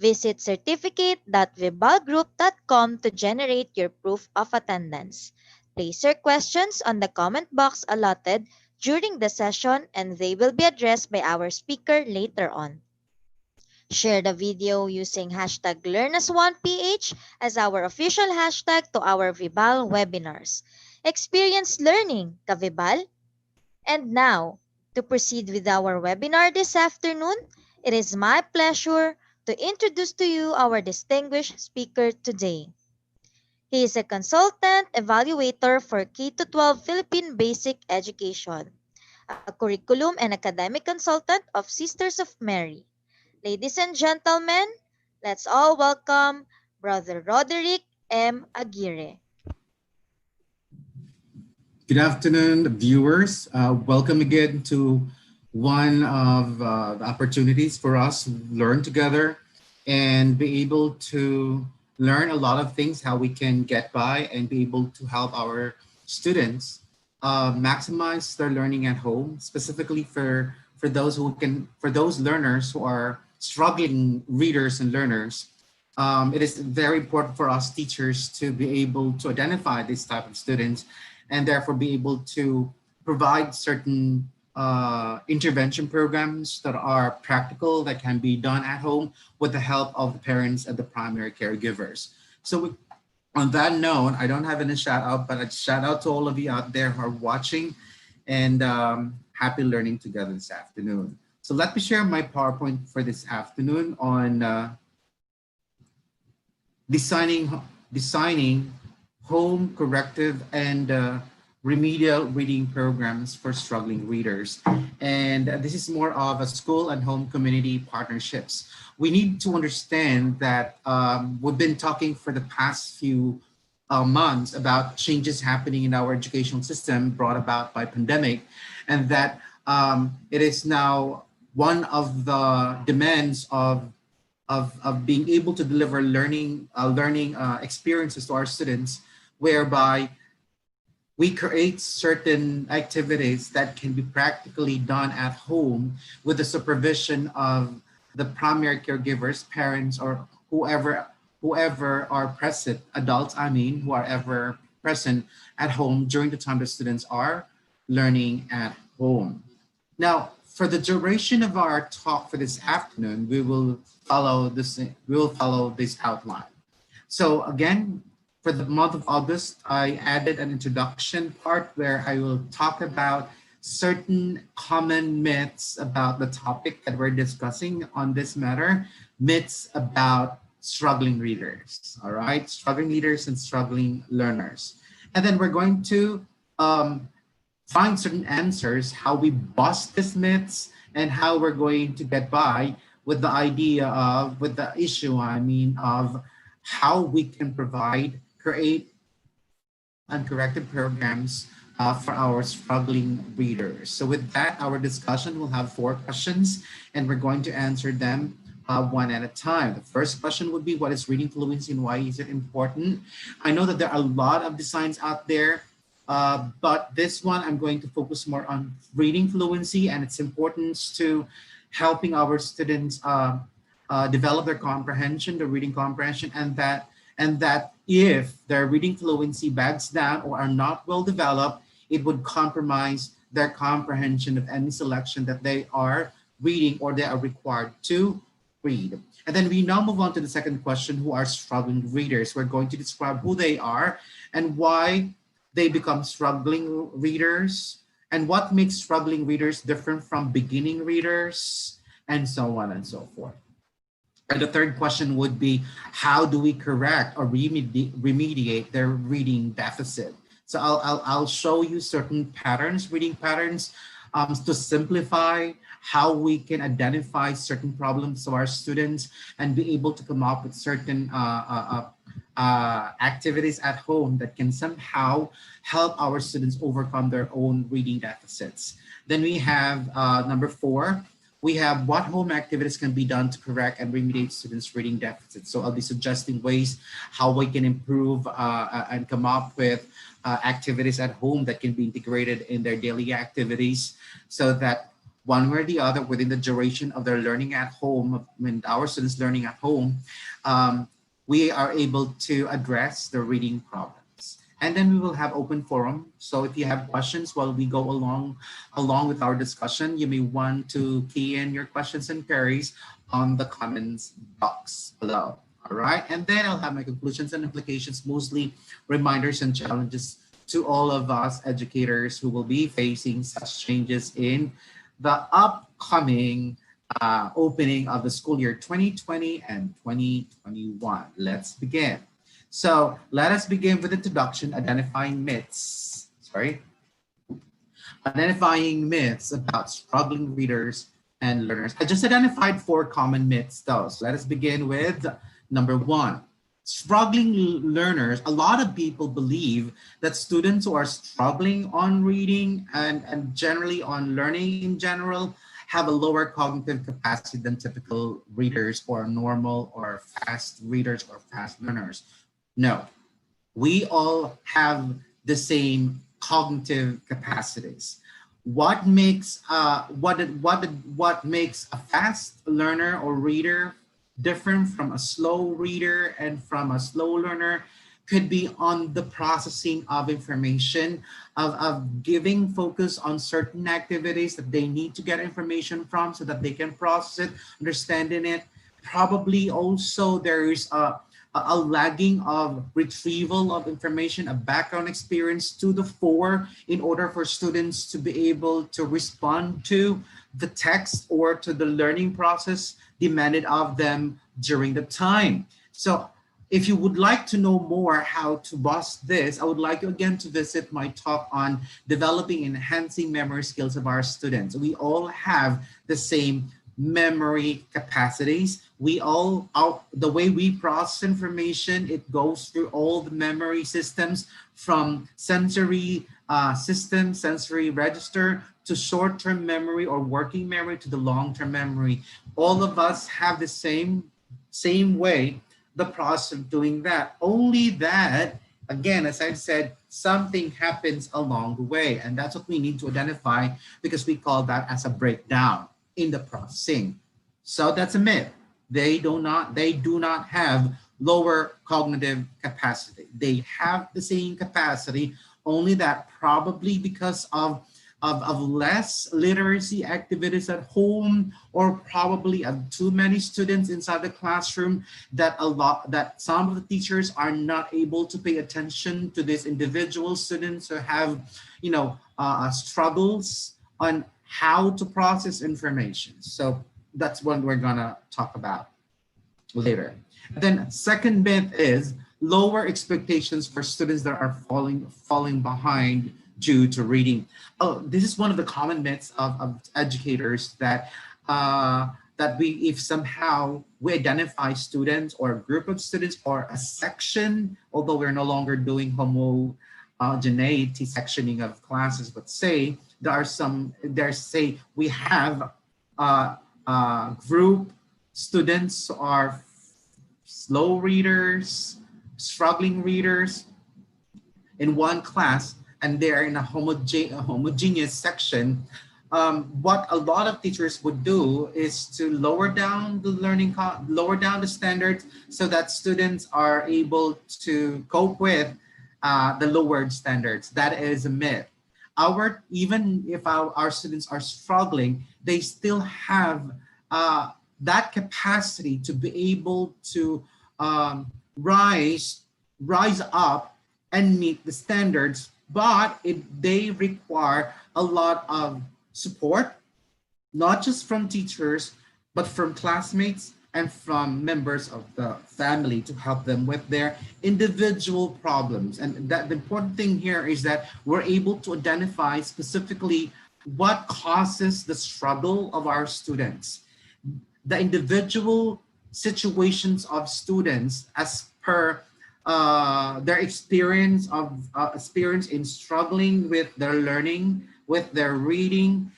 Visit certificate.vibalgroup.com to generate your proof of attendance. Place your questions on the comment box allotted during the session and they will be addressed by our speaker later on. Share the video using hashtag LearnAs1PH as our official hashtag to our VIBAL webinars. Experience learning, ka-VIBAL? And now, to proceed with our webinar this afternoon, it is my pleasure to introduce to you our distinguished speaker today. He is a consultant evaluator for K-12 Philippine Basic Education, a curriculum and academic consultant of Sisters of Mary. Ladies and gentlemen, let's all welcome Brother Roderick M. Aguirre. Good afternoon, viewers. Welcome again to one of the opportunities for us to learn together and be able to learn a lot of things, how we can get by and be able to help our students maximize their learning at home, specifically for those learners who are struggling readers and learners. It is very important for us teachers to be able to identify this type of students and therefore be able to provide certain intervention programs that are practical, that can be done at home with the help of the parents and the primary caregivers. So on that note, I don't have any shout out, but a shout out to all of you out there who are watching and happy learning together this afternoon. So let me share my PowerPoint for this afternoon on designing home corrective and remedial reading programs for struggling readers. And this is more of a school and home community partnerships. We need to understand that we've been talking for the past few months about changes happening in our educational system brought about by pandemic, and that it is now one of the demands of being able to deliver learning experiences to our students, whereby we create certain activities that can be practically done at home with the supervision of the primary caregivers, parents, or whoever are present, adults, who are ever present at home during the time the students are learning at home. Now, for the duration of our talk for this afternoon, we will follow this outline. So again, for the month of August, I added an introduction part where I will talk about certain common myths about the topic that we're discussing on this matter, myths about struggling readers, all right? Struggling readers and struggling learners. And then we're going to find certain answers, how we bust these myths and how we're going to get by with the issue of how we can create and corrective programs for our struggling readers. So with that, our discussion will have 4 questions and we're going to answer them one at a time. The first question would be, what is reading fluency and why is it important? I know that there are a lot of designs out there, but this one I'm going to focus more on reading fluency and its importance to helping our students develop their comprehension, the reading comprehension, and that if their reading fluency bags down or are not well developed, it would compromise their comprehension of any selection that they are reading or they are required to read. And then we now move on to the second question, who are struggling readers? We're going to describe who they are and why they become struggling readers and what makes struggling readers different from beginning readers, and so on and so forth. And the third question would be, how do we correct or remediate their reading deficit? So I'll show you certain patterns, reading patterns, to simplify how we can identify certain problems to our students and be able to come up with certain activities at home that can somehow help our students overcome their own reading deficits. Then we have number 4. We have what home activities can be done to correct and remediate students' reading deficits. So I'll be suggesting ways how we can improve and come up with activities at home that can be integrated in their daily activities so that one way or the other within the duration of their learning at home, when our students learning at home, um, we are able to address the reading problems. And then we will have open forum. So if you have questions while we go along with our discussion, you may want to key in your questions and queries on the comments box below. All right. And then I'll have my conclusions and implications, mostly reminders and challenges to all of us educators who will be facing such changes in the upcoming opening of the school year 2020 and 2021. Let's begin. So let us begin with introduction, identifying myths. Identifying myths about struggling readers and learners. I just identified 4 common myths though. So let us begin with number 1. Struggling learners. A lot of people believe that students who are struggling on reading and generally on learning in general have a lower cognitive capacity than typical readers or normal or fast readers or fast learners. No, we all have the same cognitive capacities. What makes a fast learner or reader different from a slow reader and from a slow learner could be on the processing of information, of giving focus on certain activities that they need to get information from so that they can process it, understanding it. Probably also there is a lagging of retrieval of information, a background experience to the fore in order for students to be able to respond to the text or to the learning process demanded of them during the time. So if you would like to know more how to bust this, I would like you again to visit my talk on developing and enhancing memory skills of our students. We all have the same memory capacities. The way we process information, it goes through all the memory systems from sensory system, sensory register, to short-term memory or working memory to the long-term memory. All of us have the same way the process of doing that. Only that, again, as I've said, something happens along the way, and that's what we need to identify because we call that as a breakdown in the processing. So that's a myth. They do not have lower cognitive capacity. They have the same capacity, only that probably because of less literacy activities at home, or probably of too many students inside the classroom, that some of the teachers are not able to pay attention to these individual students who have struggles on how to process information. So that's what we're gonna talk about later. Then second myth is lower expectations for students that are falling behind due to reading. Oh, this is one of the common myths of educators that if somehow we identify students or a group of students or a section, although we're no longer doing homogeneity sectioning of classes, but say we have group students who are slow readers, struggling readers in one class, and they're in a homogeneous section. What a lot of teachers would do is to lower down the standards so that students are able to cope with the lowered standards. That is a myth. Even if our students are struggling, they still have that capacity to be able to rise up and meet the standards, but they require a lot of support, not just from teachers, but from classmates and from members of the family to help them with their individual problems. And that the important thing here is that we're able to identify specifically what causes the struggle of our students, the individual situations of students as per their experience in struggling with their learning, with their reading,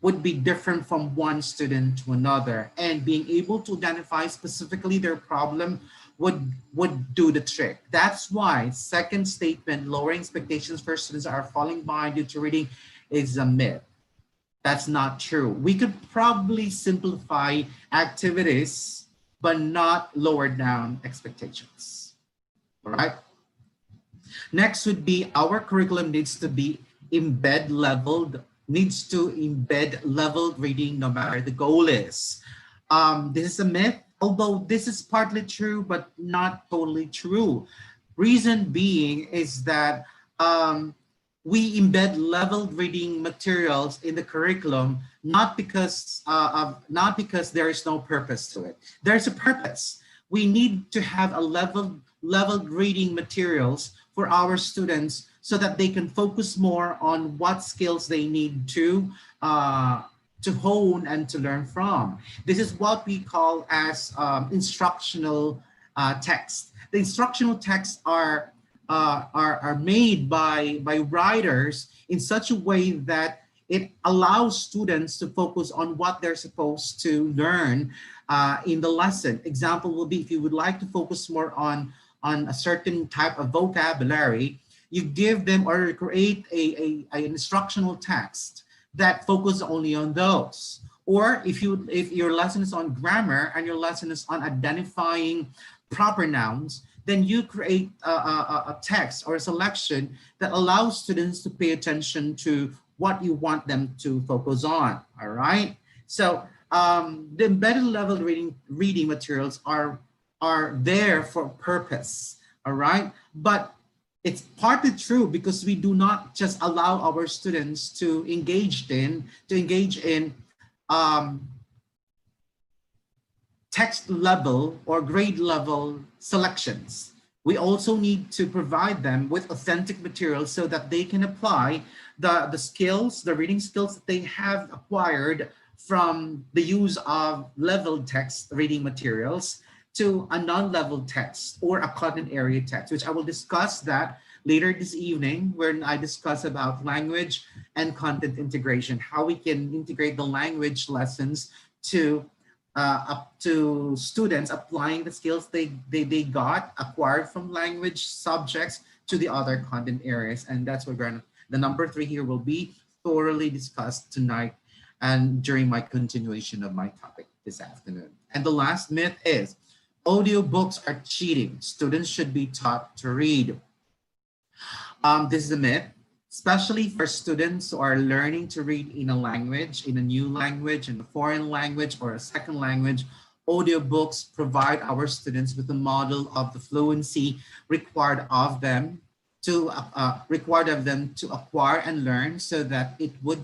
would be different from one student to another, and being able to identify specifically their problem would do the trick. That's why second statement, lowering expectations for students that are falling behind due to reading, is a myth. That's not true. We could probably simplify activities, but not lower down expectations. All right. Next would be our curriculum needs to embed leveled reading no matter the goal is. This is a myth, although this is partly true, but not totally true. Reason being is that um, we embed leveled reading materials in the curriculum not because there is no purpose to it. There's a purpose. We need to have a leveled reading materials for our students so that they can focus more on what skills they need to hone and to learn from. This is what we call as instructional text. The instructional texts are made by writers in such a way that it allows students to focus on what they're supposed to learn in the lesson. Example will be if you would like to focus more on a certain type of vocabulary, you give them or create an instructional text that focus only on those. Or if your lesson is on grammar and your lesson is on identifying proper nouns, then you create a text or a selection that allows students to pay attention to what you want them to focus on. All right. So the embedded level reading materials are there for purpose. All right. But it's partly true because we do not just allow our students to engage in um, text level or grade level selections. We also need to provide them with authentic materials so that they can apply the skills, the reading skills that they have acquired from the use of leveled text reading materials to a non-leveled text or a content area text, which I will discuss that later this evening when I discuss about language and content integration, how we can integrate the language lessons to up to students applying the skills they got acquired from language subjects to the other content areas. And that's what the number 3 here will be thoroughly discussed tonight and during my continuation of my topic this afternoon. And the last myth is audiobooks are cheating. Students should be taught to read. This is a myth, especially for students who are learning to read in a language, in a new language, in a foreign language, or a second language. Audiobooks provide our students with a model of the fluency required of them to acquire and learn, so that it would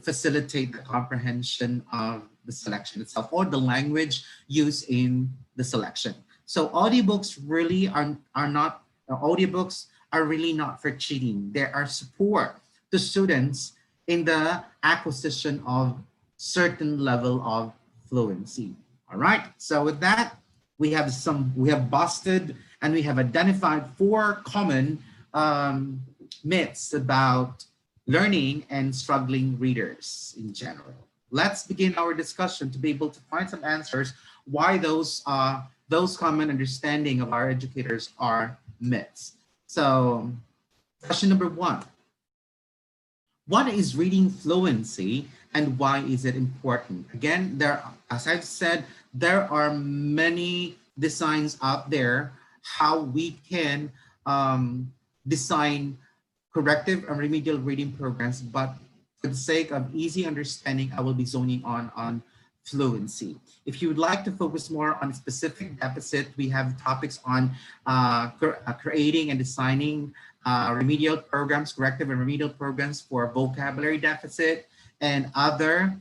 facilitate the comprehension of the selection itself or the language used in the selection. So audiobooks really are really not for cheating. They are support to students in the acquisition of certain level of fluency. All right. So with that, we have busted and we have identified 4 common myths about learning and struggling readers in general. Let's begin our discussion to be able to find some answers why those common understanding of our educators are myths. So question number 1, what is reading fluency and why is it important? Again, as I've said, there are many designs out there how we can design corrective and remedial reading programs, but for the sake of easy understanding, I will be zoning on fluency. If you would like to focus more on specific deficit, we have topics on creating and designing remedial programs, corrective and remedial programs for vocabulary deficit and other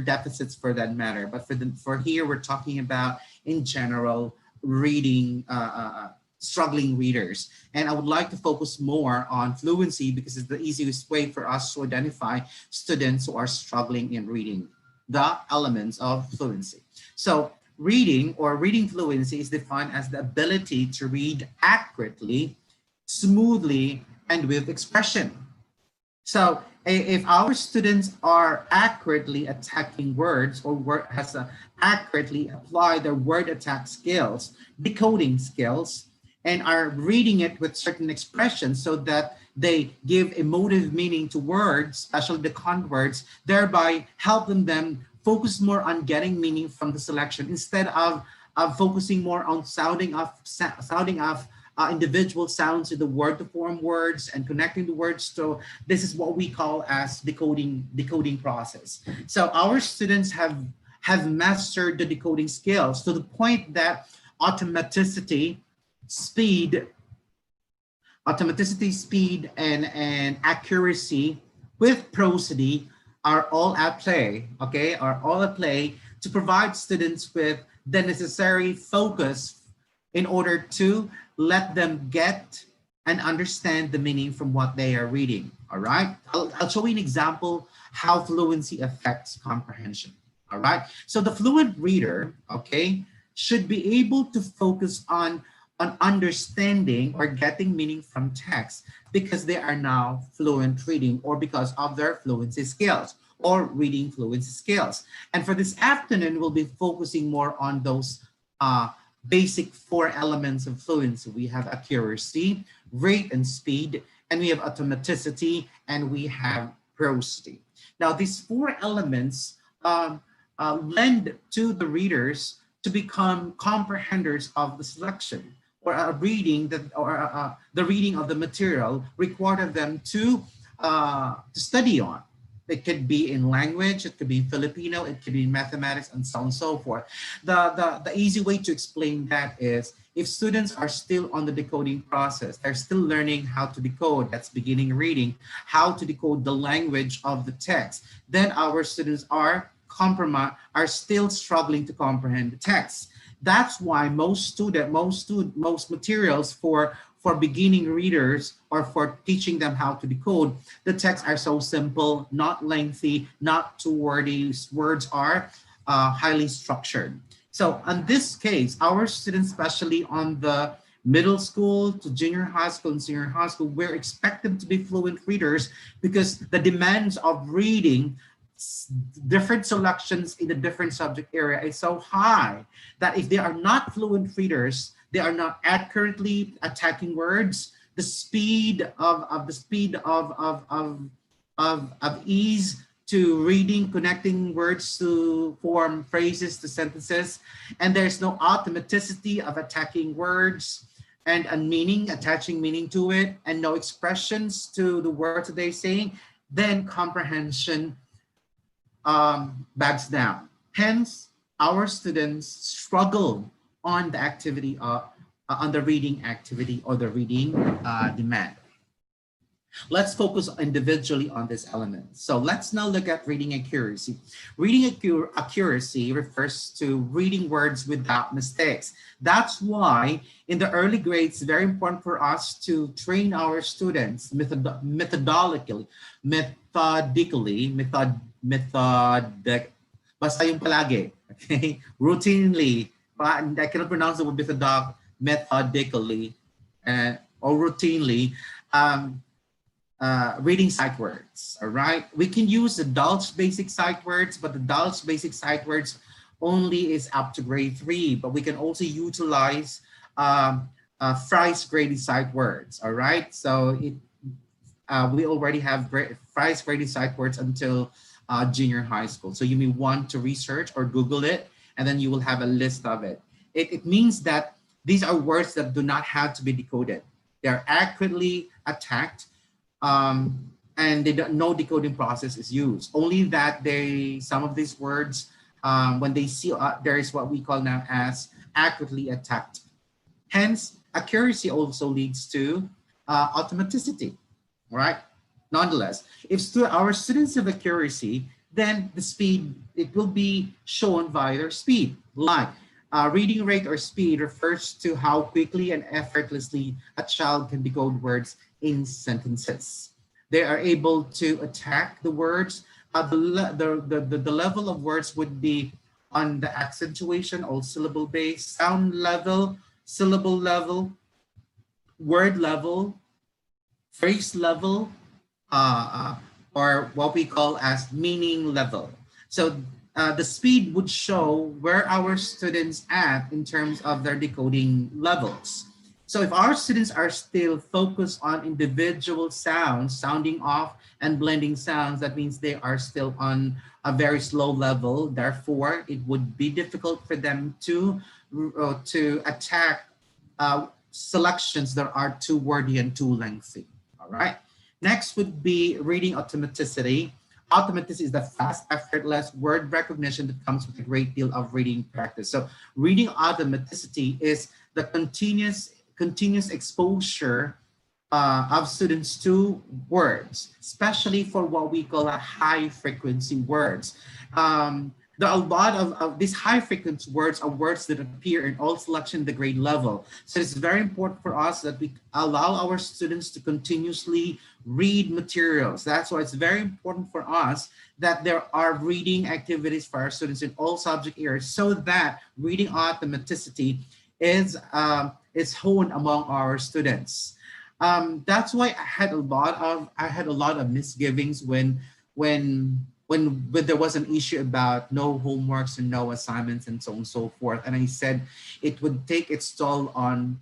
deficits for that matter. But for here, we're talking about in general reading struggling readers. And I would like to focus more on fluency because it's the easiest way for us to identify students who are struggling in reading the elements of fluency. So reading or reading fluency is defined as the ability to read accurately, smoothly, and with expression. So if our students are accurately attacking words or accurately apply their word attack skills, decoding skills, and are reading it with certain expressions so that They give emotive meaning to words, especially the conwords, thereby helping them focus more on getting meaning from the selection instead of focusing more on sounding off individual sounds in the word to form words and connecting the words. So this is what we call as decoding process. So our students have mastered the decoding skills to the point that automaticity, speed, speed, and accuracy with prosody are all at play, okay, are all at play to provide students with the necessary focus in order to let them get and understand the meaning from what they are reading, all right? I'll show you an example how fluency affects comprehension, all right? So the fluent reader, okay, should be able to focus on understanding or getting meaning from text because they are now fluent reading or because of their fluency skills or reading fluency skills. And for this afternoon, we'll be focusing more on those basic four elements of fluency. We have accuracy, rate and speed, and we have automaticity, and we have prosody. Now, these four elements lend to the readers to become comprehenders of the selection or a reading that or the reading of the material required of them to study on. It could be in language, it could be in Filipino, it could be in mathematics, and so on and so forth. The easy way to explain that is if students are still on the decoding process, they're still learning how to decode, that's beginning reading, how to decode the language of the text, then our students are still struggling to comprehend the text. That's why most materials for beginning readers or for teaching them how to decode, the texts are so simple, not lengthy, not too wordy. Words are highly structured. So in this case, our students, especially on the middle school to junior high school and senior high school, we're expected to be fluent readers because the demands of reading different selections in the different subject area is so high that if they are not fluent readers, they are not accurately attacking words. The speed of ease to reading, connecting words to form phrases to sentences, and there's no automaticity of attacking words and meaning, attaching meaning to it, and no expressions to the words that they're saying, then comprehension backs down. Hence, our students struggle on the activity on the reading activity or the reading demand. Let's focus individually on this element. So let's now look at reading accuracy. Reading accuracy refers to reading words without mistakes. That's why in the early grades, it's very important for us to train our students methodically, basta yung palagi, okay? Routinely, I cannot pronounce the word methodically, or routinely, reading sight words, all right? We can use the Dulce basic sight words, but the Dulce basic sight words only is up to grade 3, but we can also utilize Fry's graded sight words, all right? So we already have Fry's graded sight words until junior high school. So you may want to research or Google it, and then you will have a list of it. It means that these are words that do not have to be decoded. They are accurately attacked, and no decoding process is used. Only that some of these words, when they see, there is what we call now as accurately attacked. Hence, accuracy also leads to automaticity, right? Nonetheless, if our students have accuracy, then the speed, it will be shown via their speed. Like reading rate or speed refers to how quickly and effortlessly a child can decode words in sentences. They are able to attack the words. The level of words would be on the accentuation or syllable base, sound level, syllable level, word level, phrase level, or what we call as meaning level. So the speed would show where our students at in terms of their decoding levels. So if our students are still focused on individual sounds, sounding off and blending sounds, that means they are still on a very slow level. Therefore, it would be difficult for them to attack selections that are too wordy and too lengthy. All right. Next would be reading automaticity. Automaticity is the fast, effortless word recognition that comes with a great deal of reading practice. So reading automaticity is the continuous exposure of students to words, especially for what we call a high frequency words. There are a lot of these high frequency words are words that appear in all selection the grade level. So it's very important for us that we allow our students to continuously read materials. That's why it's very important for us that there are reading activities for our students in all subject areas so that reading automaticity is honed among our students. That's why I had a lot of misgivings when there was an issue about no homeworks and no assignments and so on and so forth. And I said it would take its toll on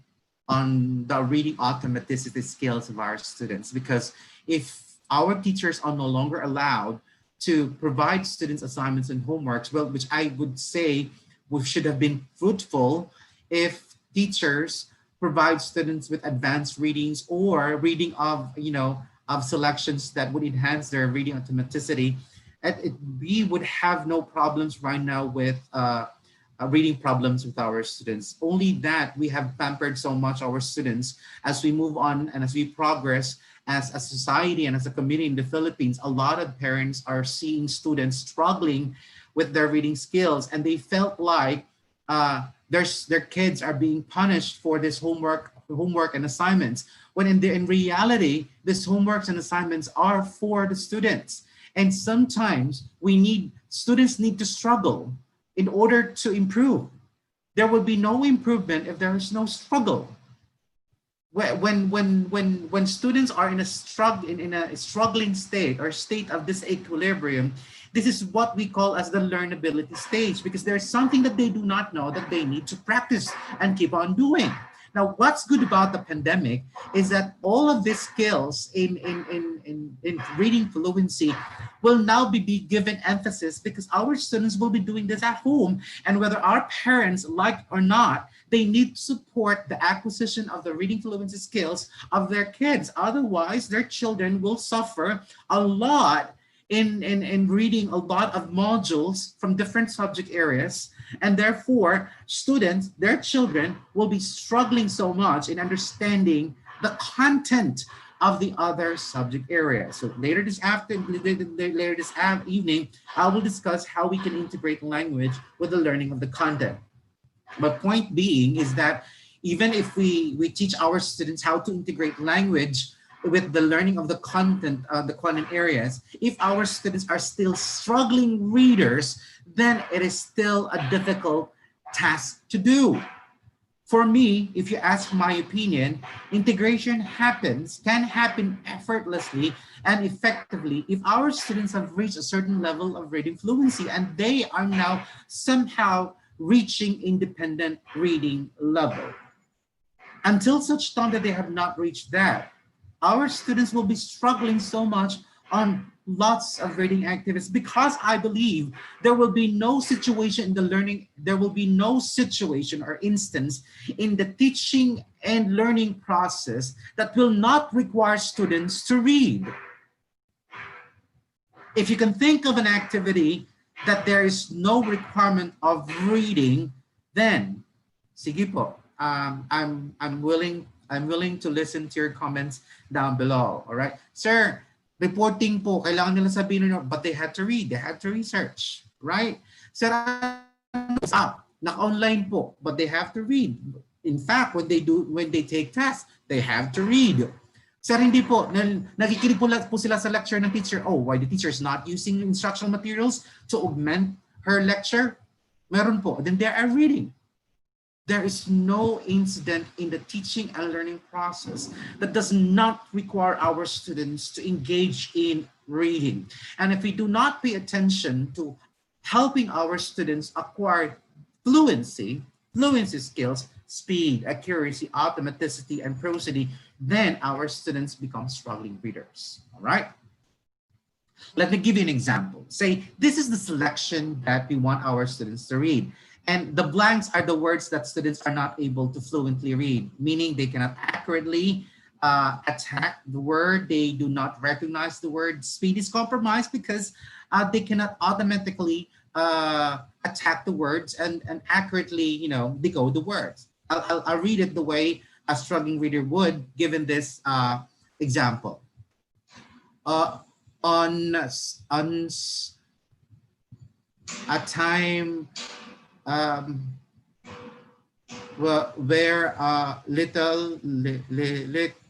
the reading automaticity skills of our students, because if our teachers are no longer allowed to provide students assignments and homeworks, well, which I would say we should have been fruitful if teachers provide students with advanced readings or reading of selections that would enhance their reading automaticity. And we would have no problems right now with reading problems with our students. Only that we have pampered so much our students as we move on and as we progress as a society and as a community in the Philippines. A lot of parents are seeing students struggling with their reading skills, and they felt like their kids are being punished for this homework and assignments. When in reality, these homeworks and assignments are for the students. And sometimes students need to struggle in order to improve. There will be no improvement if there is no struggle. When students are in a struggling state or state of disequilibrium, this is what we call as the learnability stage, because there's something that they do not know that they need to practice and keep on doing. Now, what's good about the pandemic is that all of these skills in reading fluency will now be given emphasis, because our students will be doing this at home. And whether our parents like or not, they need to support the acquisition of the reading fluency skills of their kids. Otherwise, their children will suffer a lot in reading a lot of modules from different subject areas, and therefore students, their children, will be struggling so much in understanding the content of the other subject areas. So later this evening, I will discuss how we can integrate language with the learning of the content. But point being is that even if we teach our students how to integrate language with the learning of the content areas, if our students are still struggling readers, then it is still a difficult task to do. For me, if you ask my opinion, integration can happen effortlessly and effectively if our students have reached a certain level of reading fluency and they are now somehow reaching independent reading level. Until such time that they have not reached that, our students will be struggling so much on lots of reading activities, because I believe there will be no situation in the learning, there will be no situation or instance in the teaching and learning process that will not require students to read. If you can think of an activity that there is no requirement of reading, then sige po, I'm willing to listen to your comments down below. All right, sir. Reporting po, kailangan nila sabihin nyo, but they had to read, they had to research, right? Sir, naka-online po, but they have to read. In fact, when they take tests, they have to read. Sir, hindi po, nakikinig po sila sa lecture ng teacher. Oh, why the teacher is not using instructional materials to augment her lecture? Meron po, then they are reading. There is no incident in the teaching and learning process that does not require our students to engage in reading. And if we do not pay attention to helping our students acquire fluency skills, speed, accuracy, automaticity, and prosody, then our students become struggling readers. All right. Let me give you an example. Say, this is the selection that we want our students to read. And the blanks are the words that students are not able to fluently read, meaning they cannot accurately attack the word. They do not recognize the word. Speed is compromised because they cannot automatically attack the words and accurately, decode the words. I'll read it the way a struggling reader would, given this example. Uh, on a time um, where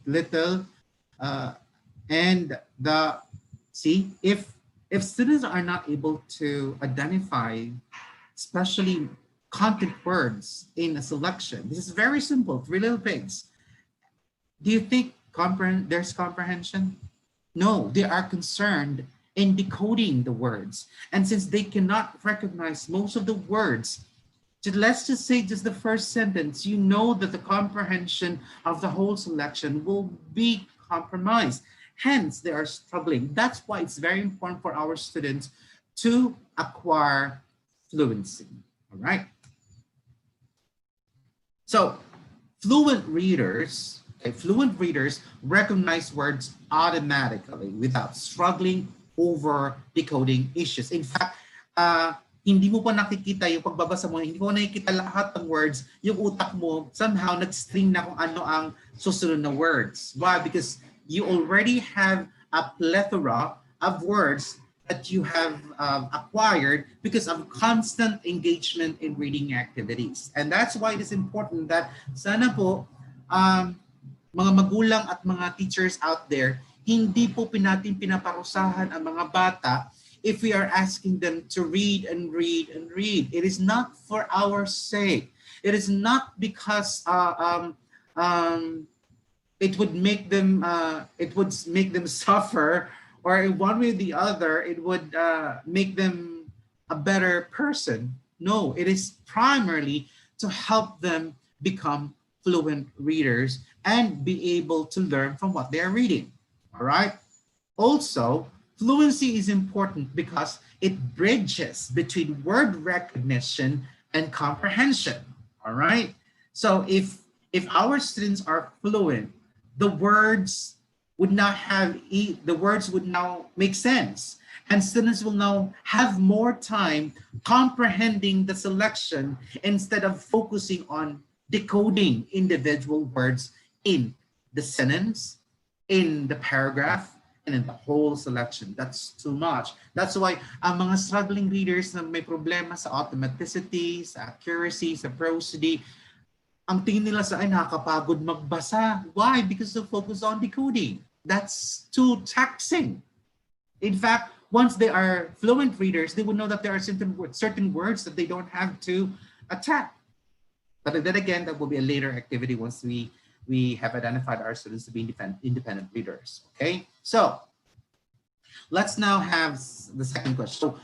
little uh, and the see if students are not able to identify especially content words in a selection, this is very simple, three little pigs. Do you think there's comprehension? No, they are concerned in decoding the words. And since they cannot recognize most of the words, let's just say just the first sentence, you know that the comprehension of the whole selection will be compromised. Hence, they are struggling. That's why it's very important for our students to acquire fluency. All right. So fluent readers recognize words automatically without struggling over decoding issues. In fact, hindi mo pa nakikita yung pagbabasa mo, hindi mo nakikita lahat ng words, yung utak mo somehow nag-string na kung ano ang susunod na words. Why? Because you already have a plethora of words that you have acquired because of constant engagement in reading activities. And that's why it is important that sana po mga magulang at mga teachers out there, hindi po natin pinaparusahan ang mga bata if we are asking them to read and read and read. It is not for our sake. It is not because it would make them suffer, or in one way or the other, it would make them a better person. No, it is primarily to help them become fluent readers and be able to learn from what they're reading. All right. Also, fluency is important because it bridges between word recognition and comprehension. All right. So if our students are fluent, the words would now make sense, and students will now have more time comprehending the selection instead of focusing on decoding individual words in the sentence, in the paragraph, and in the whole selection. That's too much. That's why ang mga struggling readers na may problema sa automaticity, sa accuracy, sa prosody, ang tingin nila sa ay nakakapagod magbasa. Why? Because they focus on decoding. That's too taxing. In fact, once they are fluent readers, they will know that there are certain words that they don't have to attack. But then again, that will be a later activity once we have identified our students to be independent readers. Okay, so let's now have the second question. So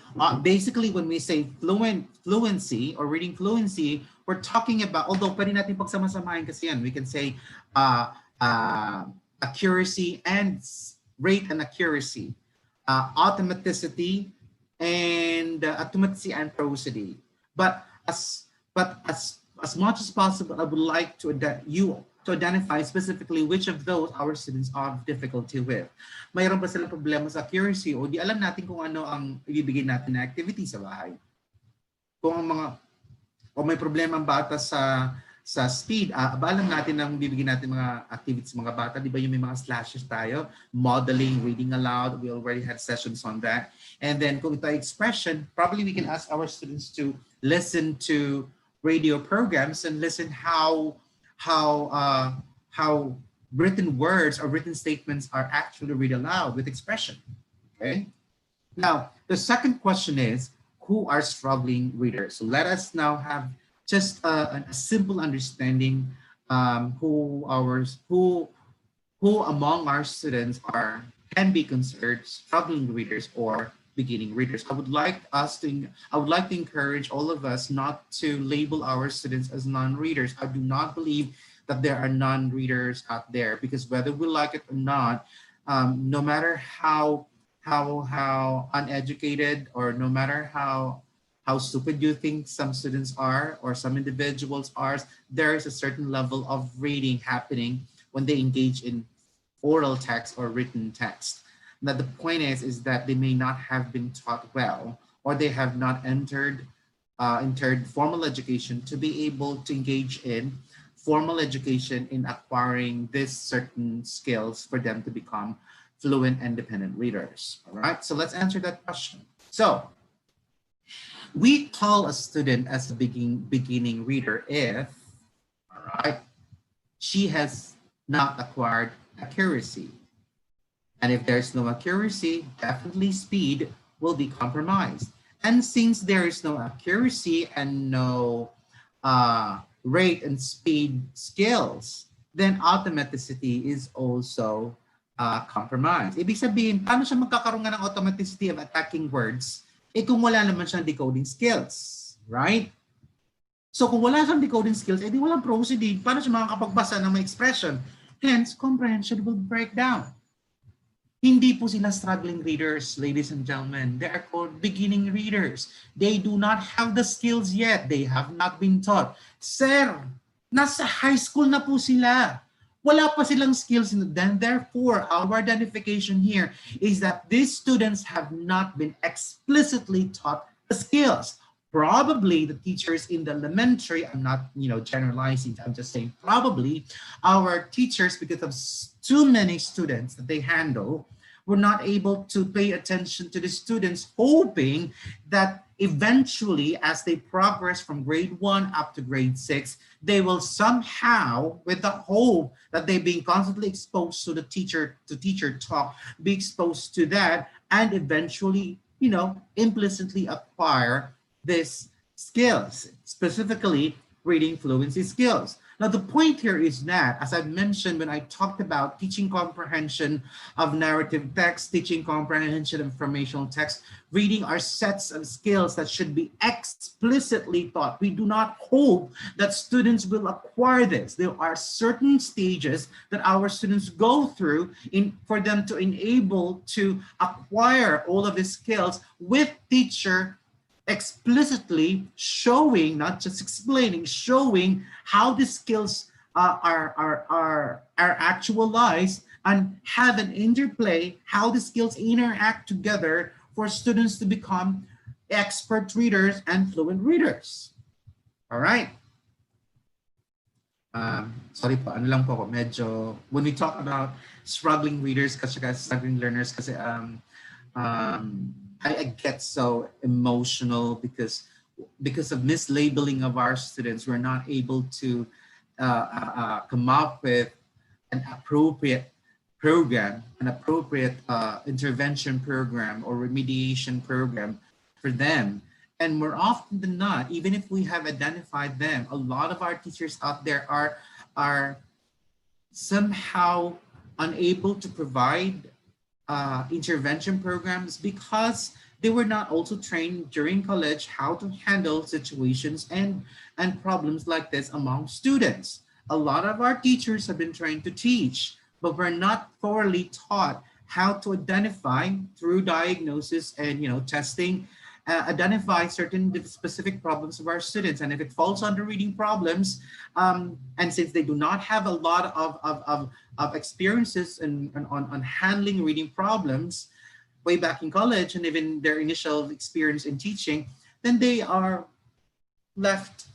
basically, when we say fluency or reading fluency, we're talking about, although pwede natin pagsama-samahin kasi yan, we can say accuracy and rate and accuracy, automaticity and prosody. But as much as possible, I would like to identify specifically which of those our students have difficulty with. Mayroon ba silang problema sa accuracy, o di alam natin kung ano ang ibibigay natin na activity sa bahay? Kung may problema ang bata sa speed, alam natin ang bibigyan natin mga activities sa mga bata. Di ba yung may mga slashes tayo? Modeling, reading aloud, we already had sessions on that. And then kung ito ay expression, probably we can ask our students to listen to radio programs and listen how written words or written statements are actually read aloud with expression. Okay. Now, the second question is, who are struggling readers? So let us now have just a simple understanding who among our students can be considered struggling readers or beginning readers. I would like to encourage all of us not to label our students as non-readers. I do not believe that there are non-readers out there, because whether we like it or not, no matter how uneducated, or no matter how stupid you think some students are or some individuals are, there is a certain level of reading happening when they engage in oral text or written text. Now the point is that they may not have been taught well, or they have not entered formal education to be able to engage in formal education in acquiring these certain skills for them to become fluent independent readers. All right, so let's answer that question. So we call a student as a beginning reader if, all right, she has not acquired accuracy. And if there's no accuracy, definitely speed will be compromised. And since there is no accuracy and no rate and speed skills, then automaticity is also compromised. Ibig sabihin, paano siya magkakaroon ng automaticity of attacking words kung wala naman siyang decoding skills, right? So kung wala siyang decoding skills, edi walang prosody. Paano siya makakapagbasa ng mga expression? Hence, comprehension will break down. Hindi po sila struggling readers, ladies and gentlemen. They are called beginning readers. They do not have the skills yet. They have not been taught. Sir, nasa high school na po sila. Wala pa silang skills. Then therefore, our identification here is that these students have not been explicitly taught the skills. Probably the teachers in the elementary, I'm not generalizing, I'm just saying probably our teachers, because of too many students that they handle, were not able to pay attention to the students, hoping that eventually, as they progress from grade 1 up to grade 6, they will somehow, with the hope that they're being constantly exposed to the teacher talk, be exposed to that, and eventually, implicitly acquire these skills, specifically reading fluency skills. Now, the point here is that, as I mentioned when I talked about teaching comprehension of narrative text, teaching comprehension of informational text, reading are sets of skills that should be explicitly taught. We do not hope that students will acquire this. There are certain stages that our students go through for them to enable to acquire all of these skills with teacher explicitly showing, not just explaining, showing how the skills are actualized and have an interplay, how the skills interact together for students to become expert readers and fluent readers. All right. Sorry po, ano lang po ako, medyo, when we talk about struggling readers, kasi struggling learners, kasi I get so emotional because of mislabeling of our students. We're not able to come up with an appropriate program, an appropriate intervention program or remediation program for them. And more often than not, even if we have identified them, a lot of our teachers out there are somehow unable to provide intervention programs because they were not also trained during college how to handle situations and problems like this among students. A lot of our teachers have been trained to teach, but we're not thoroughly taught how to identify through diagnosis and testing, identify certain specific problems of our students. And if it falls under reading problems, and since they do not have a lot of experiences on handling reading problems way back in college and even their initial experience in teaching, then they are left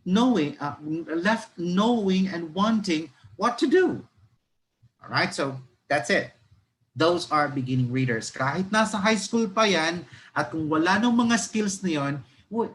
knowing and wanting what to do. All right, so that's it. Those are beginning readers. Kahit nasa high school pa yan, at kung wala nung mga skills na yon,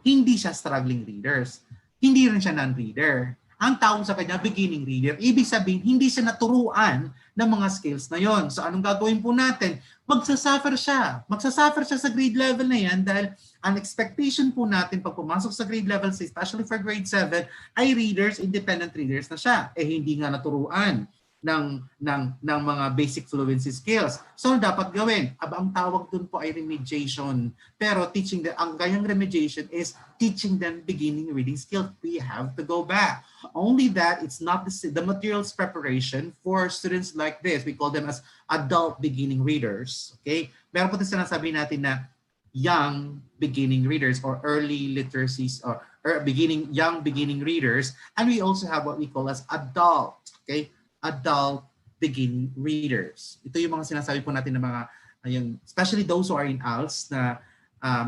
hindi siya struggling readers. Hindi rin siya non-reader. Ang tawag sa kanya, beginning reader. Ibig sabihin, hindi siya naturuan ng mga skills na yon. So anong gagawin po natin? Magsasuffer siya. Magsasuffer siya sa grade level na yan dahil ang expectation po natin pag pumasok sa grade level 6, especially for grade 7, ay readers, independent readers na siya. Eh hindi nga naturuan. ng mga basic fluency skills. So dapat gawin? Ang tawag dun po ay remediation. Pero teaching them, ang gayang remediation is teaching them beginning reading skills. We have to go back. Only that it's not the materials preparation for students like this. We call them as adult beginning readers. Okay? Meron po ito sinasabi natin na young beginning readers or early literacies or young beginning readers, and we also have what we call as adult, okay, adult beginning readers. Ito yung mga sinasabi po natin ng mga especially those who are in ALS na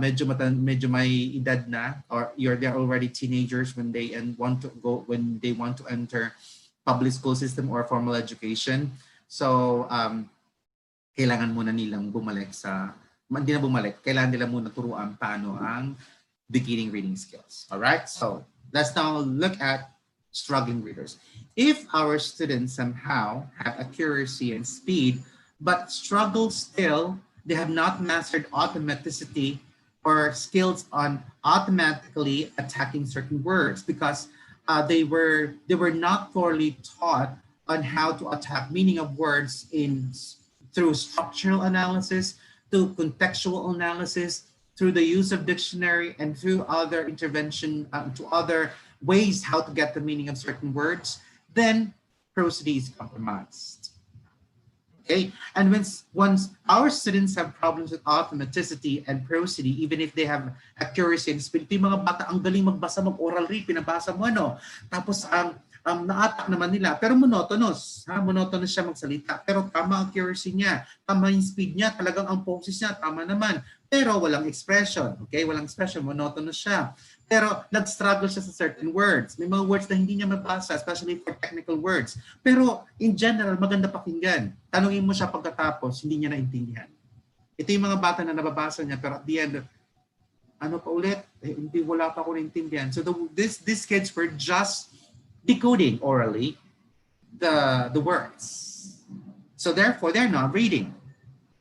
medyo may edad na, or they're already teenagers when they want to enter public school system or formal education. So kailangan muna nilang kailangan nila muna turuan paano ang beginning reading skills. All right, so let's now look at struggling readers. If our students somehow have accuracy and speed, but struggle still, they have not mastered automaticity or skills on automatically attacking certain words because they were not thoroughly taught on how to attack meaning of words through structural analysis, through contextual analysis, through the use of dictionary, and through other intervention, to other ways how to get the meaning of certain words, then prosody is compromised. Okay, and once our students have problems with automaticity and prosody, even if they have accuracy and speed, yung mga bata ang galing magbasa, mag-oral read, pinabasa mo tapos na-attack naman nila, pero monotonous siya magsalita, pero tama ang accuracy niya, tama yung speed niya, talagang ang poses niya, tama naman, pero walang expression, okay, monotonous siya. Pero nag-struggle siya sa certain words. May mga words na hindi niya mabasa, especially for technical words. Pero in general, maganda pakinggan. Tanungin mo siya pagkatapos, hindi niya naintindihan. Ito yung mga bata na nababasa niya, pero at the end, ano pa ulit? Hindi, wala pa ako naintindihan. So these kids were just decoding orally the words. So therefore, they're not reading.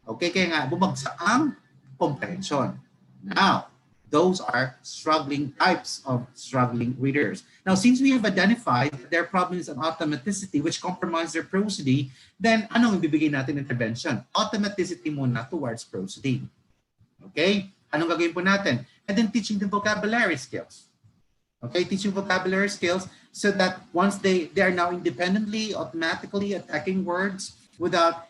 Okay, kaya nga, bumagsak ang comprehension. Now, those are types of struggling readers. Now, since we have identified that their problem is an automaticity which compromise their prosody, then anong ibibigay natin intervention? Automaticity muna towards prosody. Okay? Anong gagawin po natin? And then teaching them vocabulary skills. Okay, teaching vocabulary skills so that once they are now independently, automatically attacking words without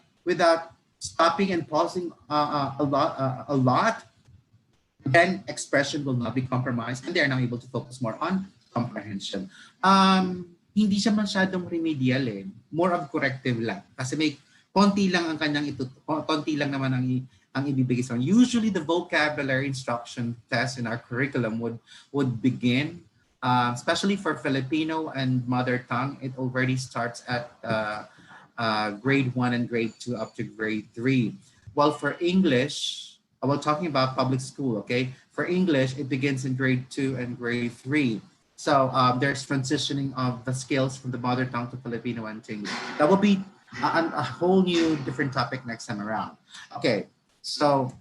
stopping and pausing a lot, then expression will not be compromised and they are now able to focus more on comprehension. Hindi siya masyadong remedial more of corrective lang. Kasi may konti lang naman ang ibibigay sa kanila. Usually the vocabulary instruction test in our curriculum would begin, especially for Filipino and mother tongue, it already starts at grade 1 and grade 2 up to grade 3. While for English, we're talking about public school, okay? For English, it begins in grade 2 and grade 3. So there's transitioning of the skills from the mother tongue to Filipino and to English. That will be a whole new different topic next time around. Okay, so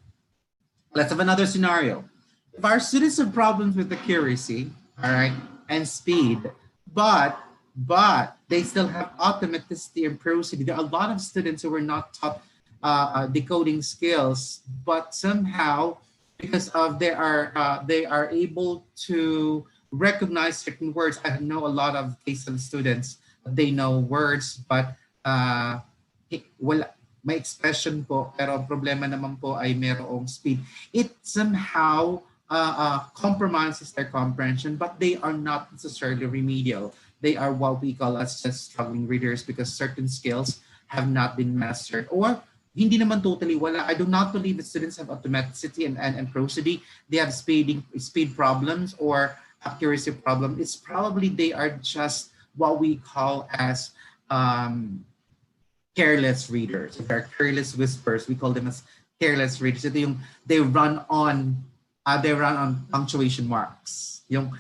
let's have another scenario. If our students have problems with accuracy, all right, and speed, but they still have automaticity and prosody. There are a lot of students who were not taught decoding skills, but somehow because of they are able to recognize certain words. I know a lot of cases of students, they know words but wala, may expression po, pero problema naman po ay merong speed. It somehow compromises their comprehension, but they are not necessarily remedial. They are what we call as just struggling readers because certain skills have not been mastered, or hindi naman totally wala. I do not believe that students have automaticity and prosody. They have speed problems or accuracy problem. It's probably they are just what we call as careless readers. If they're careless whispers, we call them as careless readers. Ito yung they run on punctuation marks. Yung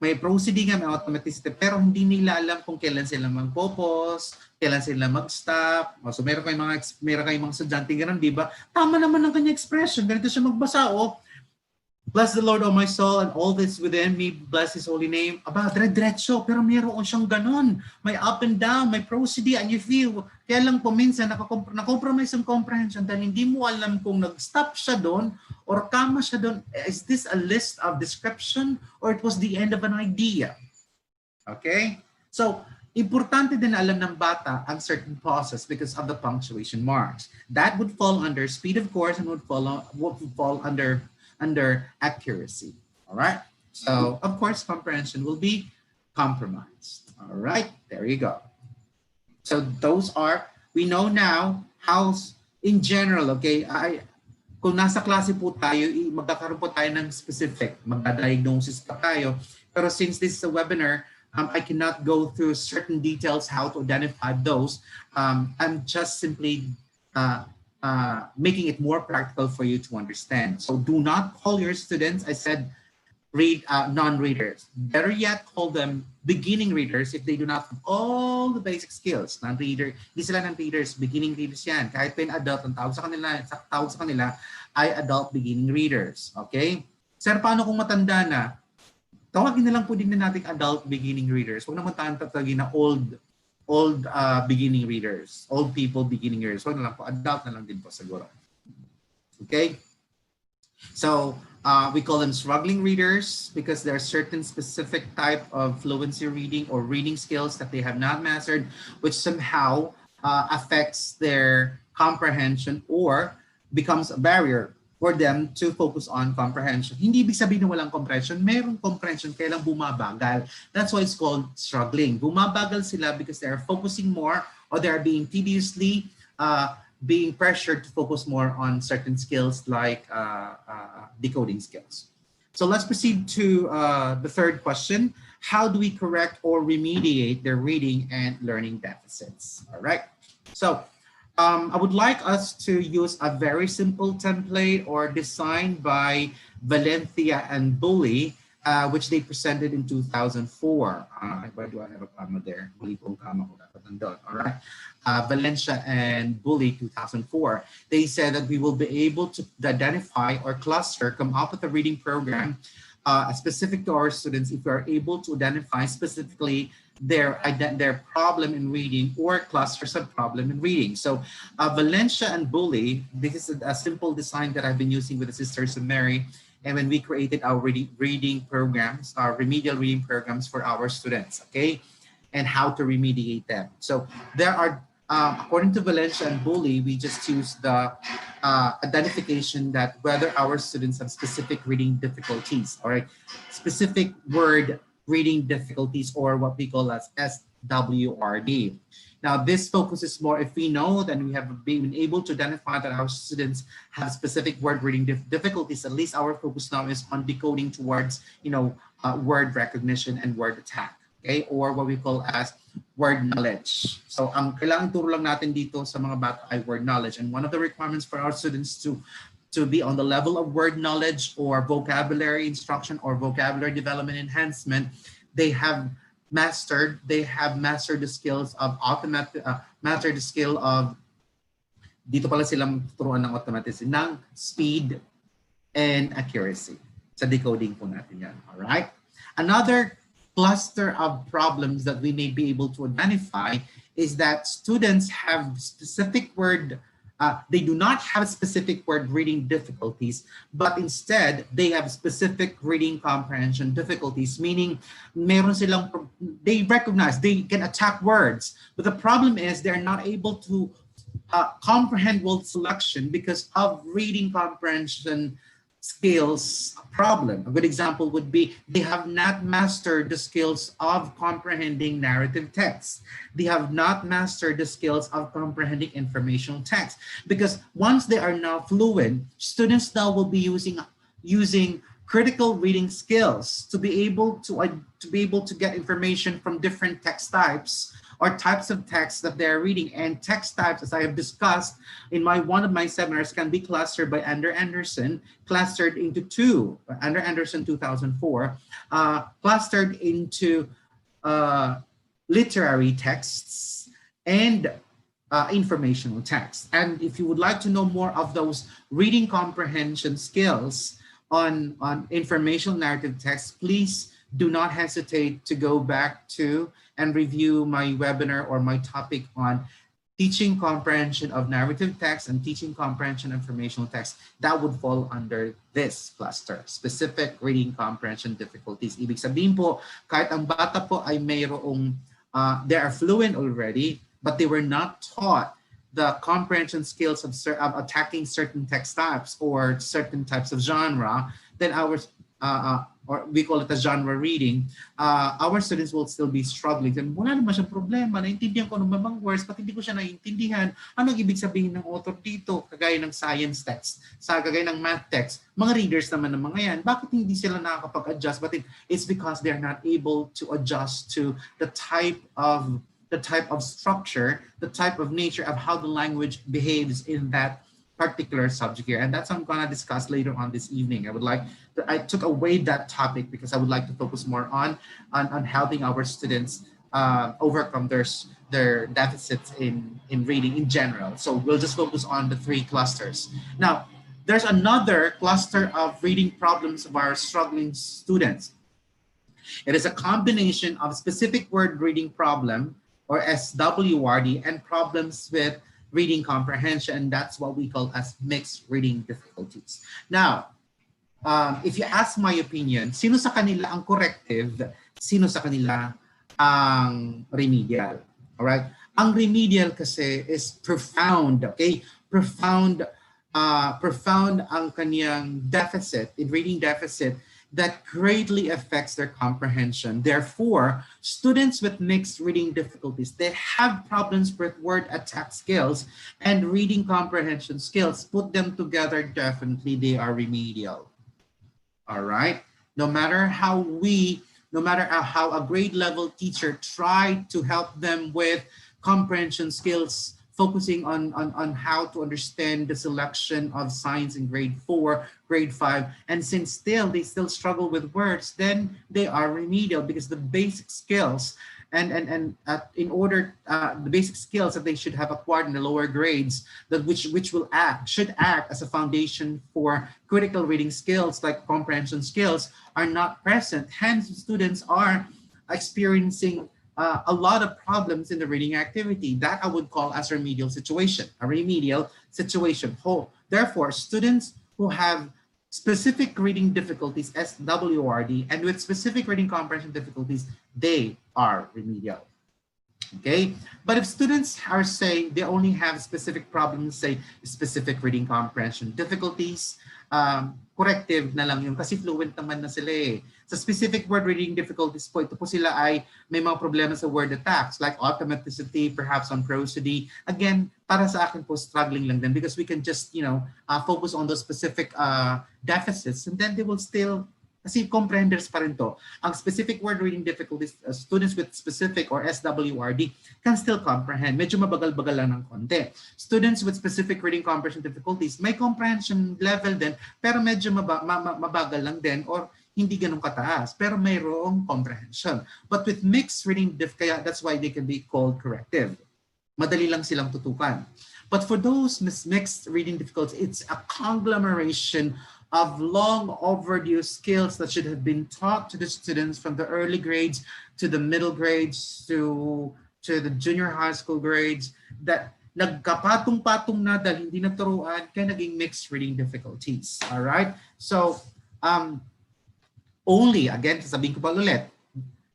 may prosody nga, may automaticity, pero hindi nila alam kung kailan sila mag-pause, kailan sila mag-stop. So meron kayong mga estudyante ganun, di ba? Tama naman ang kanyang expression, ganito siya magbasa, Bless the Lord, O my soul, and all that's within me. Bless His holy name. Aba, dire-diretso, pero mayroon siyang ganon. May up and down, may prosody, and you feel, kaya lang po minsan na-compromise ang comprehension dahil hindi mo alam kung nag-stop siya doon or kama siya doon. Is this a list of description or it was the end of an idea? Okay? So, importante din na alam ng bata ang certain pauses because of the punctuation marks. That would fall under speed, of course, and would fall under accuracy. All right? So, of course, comprehension will be compromised. All right? There you go. So, those are, we know now how, in general, okay, kung nasa klase po tayo, magkakaroon po tayo ng specific, magda-diagnosis pa tayo. Pero since this is a webinar, I cannot go through certain details how to identify those. I'm just simply making it more practical for you to understand. So do not call your students, I said, non-readers. Better yet, call them beginning readers if they do not have all the basic skills. Non-reader, hindi sila non-readers, beginning readers yan. Kahit pa adult, ang tawag sa kanila ay adult beginning readers. Okay? Sir, paano kung matanda na? Tawagin na lang po din na nating adult beginning readers. Huwag naman tayong tatawagin na old beginning readers. Old people beginning readers. Huwag na lang po. Adult na lang din po siguro. Okay? So, we call them struggling readers because there are certain specific type of fluency reading or reading skills that they have not mastered, which somehow affects their comprehension or becomes a barrier for them to focus on comprehension. Hindi ibig sabihin na walang comprehension. Merong comprehension, kaya lang bumabagal. That's why it's called struggling. Bumabagal sila because they are focusing more or they are being tediously being pressured to focus more on certain skills like decoding skills. So let's proceed to the third question. How do we correct or remediate their reading and learning deficits? All right. So I would like us to use a very simple template or design by Valencia and Bully, which they presented in 2004. Why do I have a comma there? All right. Valencia and Bully 2004. They said that we will be able to identify or cluster, come up with a reading program specific to our students if we are able to identify specifically their problem in reading or clusters of problem in reading. So Valencia and Bully, this is a simple design that I've been using with the Sisters of Mary. And when we created our reading programs, our remedial reading programs for our students, okay? And how to remediate them. So there are, according to Valencia and Bully, we just use the identification that whether our students have specific reading difficulties, all right? Specific word reading difficulties or what we call as SWRD. Now, this focuses more if we know that we have been able to identify that our students have specific word reading difficulties. At least our focus now is on decoding towards, word recognition and word attack, okay, or what we call as word knowledge. So, ang kailangan turo lang natin dito sa mga bata ay word knowledge, and one of the requirements for our students to be on the level of word knowledge or vocabulary instruction or vocabulary development enhancement, they have mastered the skills of mastered the skill of, dito pala silang turuan ng automaticity, ng speed and accuracy. Sa decoding po natin yan, all right? Another cluster of problems that we may be able to identify is that students have specific they do not have specific word reading difficulties, but instead they have specific reading comprehension difficulties, meaning they recognize, they can attack words, but the problem is they're not able to comprehend word selection because of reading comprehension skills problem. A good example would be they have not mastered the skills of comprehending narrative text. They have not mastered the skills of comprehending informational text, because once they are now fluent, students now will be using critical reading skills to be able to get information from different text types or types of text that they're reading. And text types, as I have discussed in one of my seminars, can be clustered by Anderson, clustered into two. Anderson 2004, clustered into literary texts and informational text. And if you would like to know more of those reading comprehension skills, on informational narrative text, please do not hesitate to go back to and review my webinar or my topic on teaching comprehension of narrative text and teaching comprehension of informational text. That would fall under this cluster, specific reading comprehension difficulties. Ibig sabihin po, kahit ang bata po ay mayroong, they are fluent already, but they were not taught the comprehension skills of attacking certain text types or certain types of genre, then or we call it a genre reading, our students will still be struggling. And wala naman siyang problema, naintindihan ko ng mga words, pati hindi ko siya naintindihan. Anong ibig sabihin ng author dito? Kagaya ng science text, kagaya ng math text, mga readers naman ng mga yan, bakit hindi sila nakakapag-adjust? But it's because they're not able to adjust to the type of structure, the type of nature of how the language behaves in that particular subject here. And that's what I'm going to discuss later on this evening. I took away that topic because I would like to focus more on helping our students overcome their deficits in reading in general. So we'll just focus on the 3 clusters. Now, there's another cluster of reading problems of our struggling students. It is a combination of specific word reading problem, or SWRD, and problems with reading comprehension, and that's what we call as mixed reading difficulties. Now, if you ask my opinion, sino sa kanila ang corrective, sino sa kanila ang remedial? All right? Ang remedial kasi is profound, okay? Profound ang kaniyang deficit, in reading deficit, that greatly affects their comprehension. Therefore, students with mixed reading difficulties, they have problems with word attack skills and reading comprehension skills. Put them together, definitely they are remedial. All right? No matter how a grade level teacher tried to help them with comprehension skills, focusing on how to understand the selection of signs in grade 4, grade 5, and since they still struggle with words, then they are remedial because the basic skills the basic skills that they should have acquired in the lower grades, that should act as a foundation for critical reading skills like comprehension skills, are not present. Hence, students are experiencing a lot of problems in the reading activity. That I would call as a remedial situation. Therefore, students who have specific reading difficulties, SWRD, and with specific reading comprehension difficulties, they are remedial. Okay, but if students are saying they only have specific problems, say specific reading comprehension difficulties, corrective na lang yun kasi fluent naman na sila eh. Sa specific word reading difficulties po, ito po sila ay may mga problema sa word attacks like automaticity, perhaps on prosody. Again, para sa akin po, struggling lang din because we can just, focus on those specific deficits and then they will still, kasi comprehenders pa rin to. Ang specific word reading difficulties, students with specific or SWRD can still comprehend. Medyo mabagal-bagal lang ng konti. Students with specific reading comprehension difficulties, may comprehension level din, pero medyo mabagal lang din or hindi ganun kataas, pero mayroong comprehension. But with mixed reading kaya that's why they can be called corrective. Madali lang silang tutukan. But for those mixed reading difficulties, it's a conglomeration of long overdue skills that should have been taught to the students from the early grades to the middle grades to the junior high school grades that nagkapatong-patong na dahil hindi naturuan kaya naging mixed reading difficulties. All right? So, only, again, sasabihin ko pa ulit,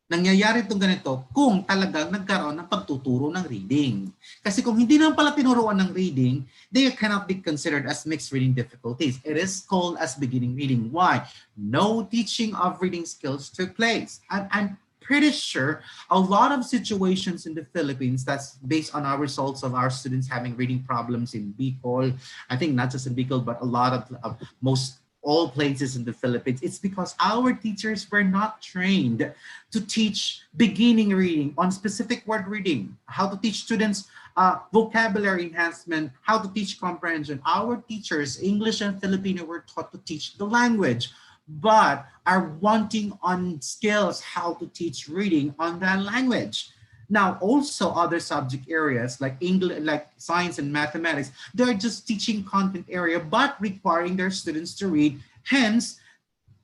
nangyayari itong ganito kung talagang nagkaroon ng pagtuturo ng reading. Kasi kung hindi naman pala tinuruan ng reading, they cannot be considered as mixed reading difficulties. It is called as beginning reading. Why? No teaching of reading skills took place. And I'm pretty sure a lot of situations in the Philippines, that's based on our results of our students having reading problems in Bicol, I think not just in Bicol, but a lot of all places in the Philippines, it's because our teachers were not trained to teach beginning reading on specific word reading, how to teach students vocabulary enhancement, how to teach comprehension. Our teachers, English and Filipino, were taught to teach the language, but are wanting on skills how to teach reading on that language. Now, also other subject areas like English, like science and mathematics, they're just teaching content area, but requiring their students to read. Hence,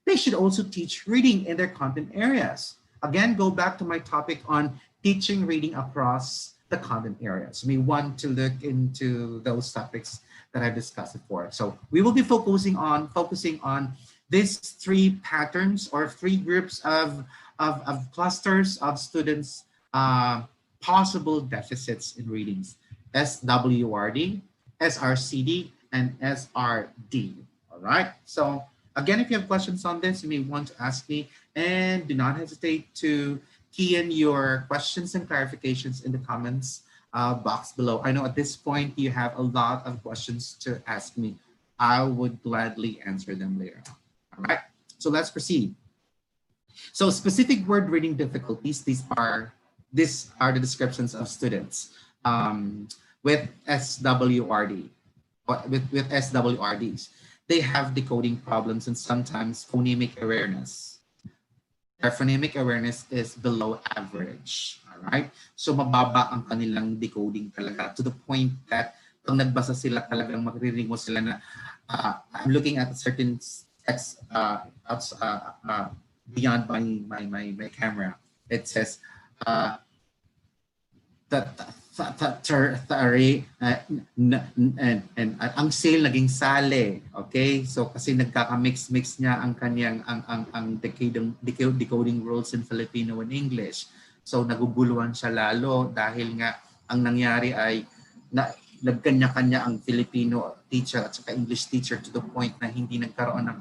They should also teach reading in their content areas. Again, go back to my topic on teaching reading across the content areas. We want to look into those topics that I discussed before. So we will be focusing on these three patterns or three groups of clusters of students, possible deficits in readings: SWRD, SRCD, and SRD. All right. So again, if you have questions on this, you may want to ask me, and do not hesitate to key in your questions and clarifications in the comments box below. I know at this point you have a lot of questions to ask me. I would gladly answer them later on. All right. So let's proceed. So specific word reading difficulties, these are the descriptions of students with SWRD, with SWRDs. They have decoding problems and sometimes phonemic awareness. Their phonemic awareness is below average. All right? So mababa ang kanilang decoding talaga, to the point that pag nagbasa sila, talagang maririnig mo sila na I'm looking at a certain text beyond my camera. It says and ang sale naging sale. Okay? So kasi nagkaka-mix niya ang kanyang ang decoding rules in Filipino and English. So naguguluhan siya lalo dahil nga ang nangyari ay nagkanya-kanya ang Filipino teacher at saka English teacher, to the point na hindi nagkaroon ng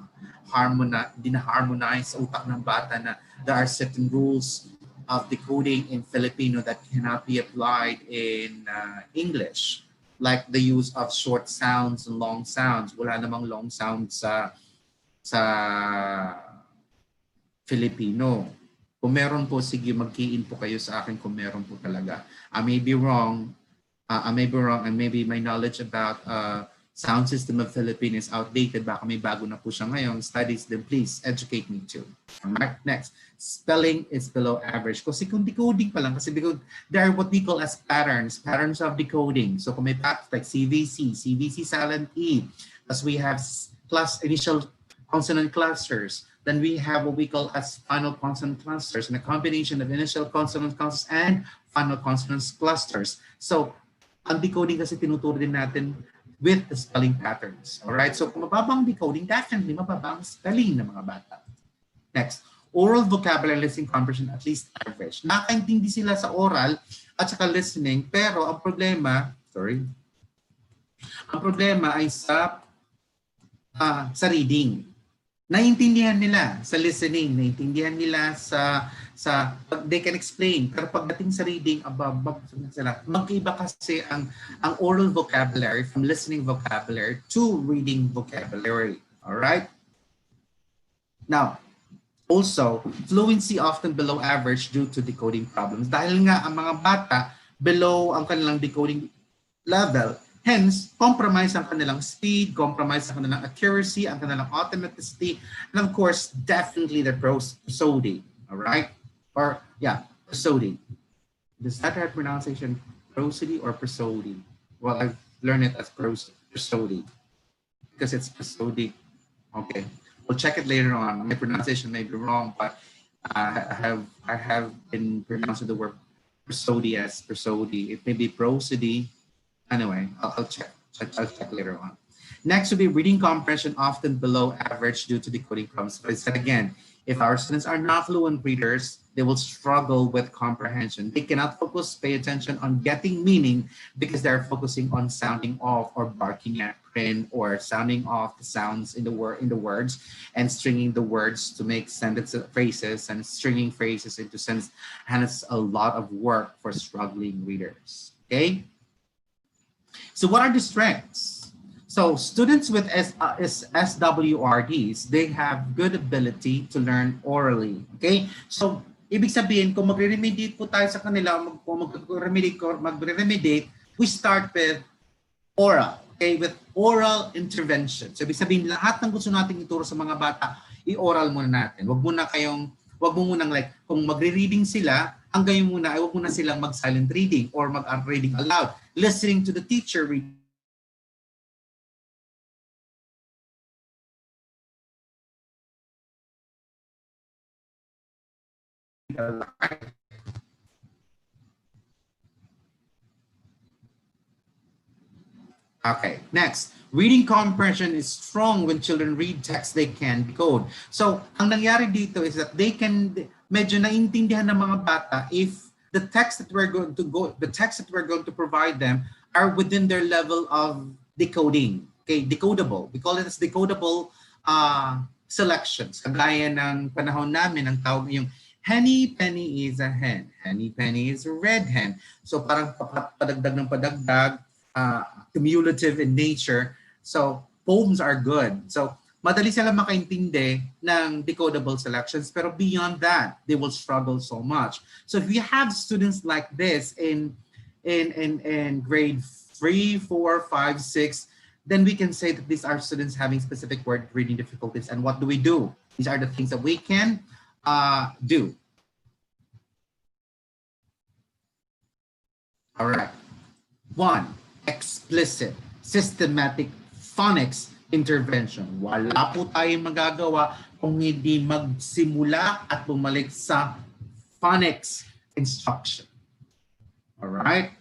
hindi na-harmonize sa utak ng bata na there are certain rules of decoding in Filipino that cannot be applied in English, like the use of short sounds and long sounds. Wala namang long sounds sa Filipino. Kung meron po, sige, mag-key in po kayo sa akin kung meron po talaga. I may be wrong, and maybe my knowledge about sound system of Filipino is outdated. Baka may bago na po siya ngayon. Studies, then please educate me too. Alright, next. Spelling is below average. Kasi kung decoding pa lang, kasi there are what we call as patterns of decoding. So kung may patterns like CVC silent E, as we have initial consonant clusters, then we have what we call as final consonant clusters, and a combination of initial consonant clusters and final consonant clusters. So ang decoding kasi tinuturo din natin with the spelling patterns. All right? So kung mababang decoding, definitely mababang spelling ng mga bata. Next, oral vocabulary listening comprehension at least average. Nakaintindi sila sa oral at saka listening, pero ang problema ay sa reading. Naiintindihan nila sa listening, naiintindihan nila sa they can explain, pero pagdating sa reading, magkaiba kasi ang oral vocabulary from listening vocabulary to reading vocabulary. All right? Now, also, fluency often below average due to decoding problems. Dahil nga ang mga bata below ang kanilang decoding level, hence, compromise ang kanilang speed, compromise ang kanilang accuracy, ang kanilang automaticity, and of course, definitely the prosody. All right? Or, yeah, prosody. Is that right pronunciation? Prosody or prosody? Well, I've learned it as prosody because it's prosody. Okay. We'll check it later on. My pronunciation may be wrong, but I have been pronouncing the word prosody as prosody. It may be prosody. Anyway, I'll check later on. Next would be reading comprehension, often below average due to decoding problems. But I said again, if our students are not fluent readers, they will struggle with comprehension. They cannot focus, pay attention on getting meaning because they're focusing on sounding off or barking at print or sounding off the sounds in the words and stringing the words to make phrases and stringing phrases into sentence. And it's a lot of work for struggling readers. Okay. So what are the strengths? So students with SWRDs, they have good ability to learn orally. Okay? So ibig sabihin, kung magre-remediate po tayo sa kanila, magre-remediate, we start with oral. Okay? With oral intervention. So ibig sabihin, lahat ng gusto nating ituro sa mga bata, i-oral muna natin. Wag mo munang like, kung magre-reading sila, hanggang muna, wag muna silang mag-silent reading or mag-reading aloud. Listening to the teacher read All right. Okay, next. Reading comprehension is strong when children read text they can decode. So, ang nangyari dito is that they can, medyo naintindihan ng mga bata if the text that we're going to provide them are within their level of decoding. Okay, decodable. We call it as decodable selections. Kagaya ng panahon namin, ang tawag yung Henny Penny is a hen. Henny Penny is a red hen. So parang padagdag ng padagdag, cumulative in nature. So poems are good. So madali sila makaintindi ng decodable selections, pero beyond that, they will struggle so much. So if you have students like this in grade 3, 4, 5, 6, then we can say that these are students having specific word reading difficulties. And what do? These are the things that we can do. All right. 1, explicit, systematic phonics intervention. Wala po tayong magagawa kung hindi magsimula at bumalik sa phonics instruction. All right?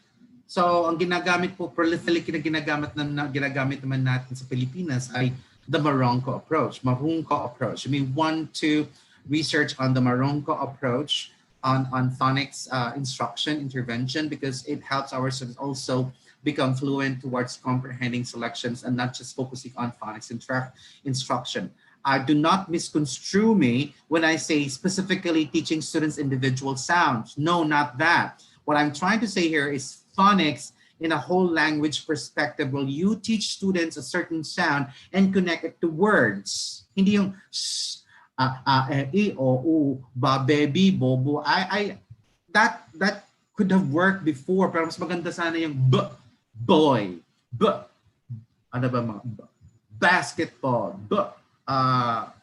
So, ang ginagamit po, prolific na ginagamit naman natin sa Pilipinas ay the Marongko approach. Marongko approach. You may want to research on the Marongko approach on phonics instruction intervention, because it helps our students also become fluent towards comprehending selections and not just focusing on phonics instruction. Do not misconstrue me when I say specifically teaching students individual sounds. No, not that. What I'm trying to say here is phonics in a whole language perspective, where you teach students a certain sound and connect it to words. Hindi yung sh, e, o, u, ba, baby, bobo. That could have worked before, pero mas maganda sana yung b, boy, b, ano ba mga, basketball, b,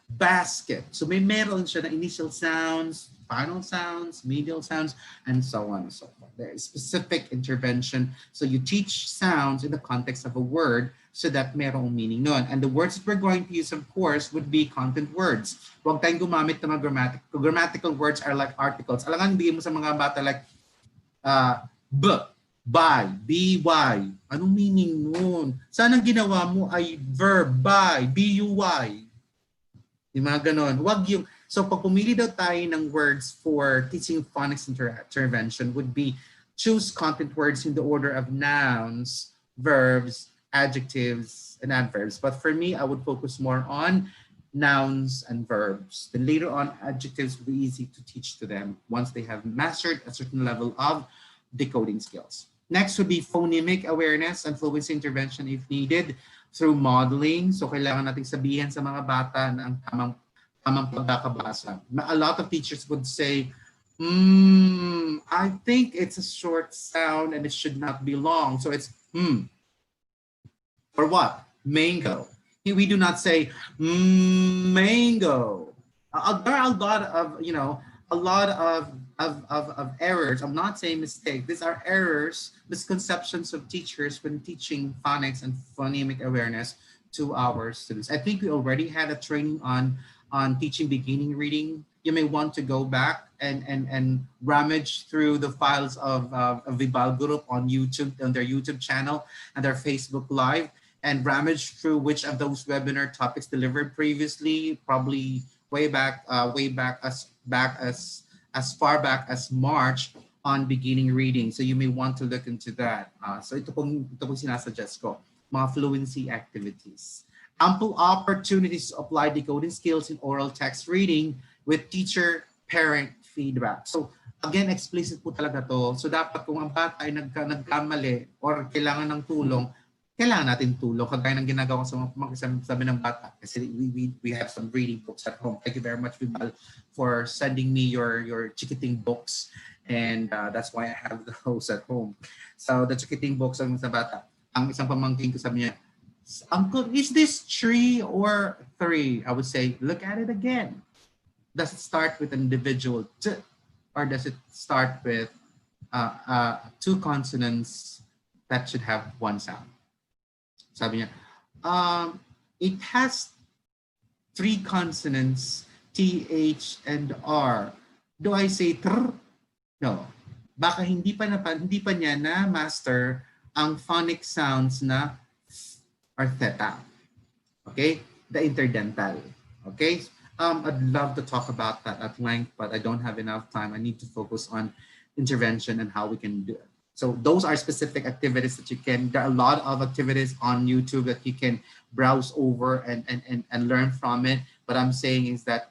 basket. So may meron siya na initial sounds, final sounds, medial sounds, and so on and so forth. There is specific intervention. So you teach sounds in the context of a word so that merong meaning nun. And the words that we're going to use, of course, would be content words. Huwag tayong gumamit ng mga grammatical words are like articles. Alangan, bigyan mo sa mga bata like by, by. Anong meaning nun? Sana ginawa mo ay verb, by, buy. Yung mga ganon. Wag yung, so pag pumili daw tayo ng words for teaching phonics intervention would be choose content words in the order of nouns, verbs, adjectives, and adverbs. But for me, I would focus more on nouns and verbs. Then later on, adjectives will be easy to teach to them once they have mastered a certain level of decoding skills. Next would be phonemic awareness and fluency intervention if needed through modeling. So kailangan nating sabihin sa mga bata na ang tamang pagkakabasa. A lot of teachers would say, I think it's a short sound and it should not be long. So it's or what? Mango. We do not say mango. There are a lot of, a lot of errors. I'm not saying mistake. These are errors, misconceptions of teachers when teaching phonics and phonemic awareness to our students. I think we already had a training on teaching beginning reading. You may want to go back and rummage through the files of VIBAL group on YouTube, on their YouTube channel and their Facebook Live, and rummage through which of those webinar topics delivered previously, probably way back as far back as March on beginning reading. So you may want to look into that. So ito pong sinasuggest ko, mga fluency activities. Ample opportunities to apply decoding skills in oral text reading with teacher-parent feedback. So again, explicit po talaga to. So dapat kung ang bata ay nagkamali or kailangan ng tulong, kailangan natin tulong. Kagaya ng ginagawa ko sa mga sabi ng bata. Kasi we have some reading books at home. Thank you very much, VIBAL, for sending me your chikiting books. And that's why I have those at home. So the chikiting books ang sa bata. Ang isang pamangkin ko sabi niya, Uncle, is this 3 or 3? I would say, look at it again. Does it start with an individual t, or does it start with 2 consonants that should have 1 sound? Sabi niya, it has 3 consonants, T, H, and R. Do I say tr? No. Baka hindi pa niya na master ang phonic sounds na or theta. Okay? The interdental. Okay? I'd love to talk about that at length, but I don't have enough time. I need to focus on intervention and how we can do it. So those are specific activities that you can, there are a lot of activities on YouTube that you can browse over and learn from it. What I'm saying is that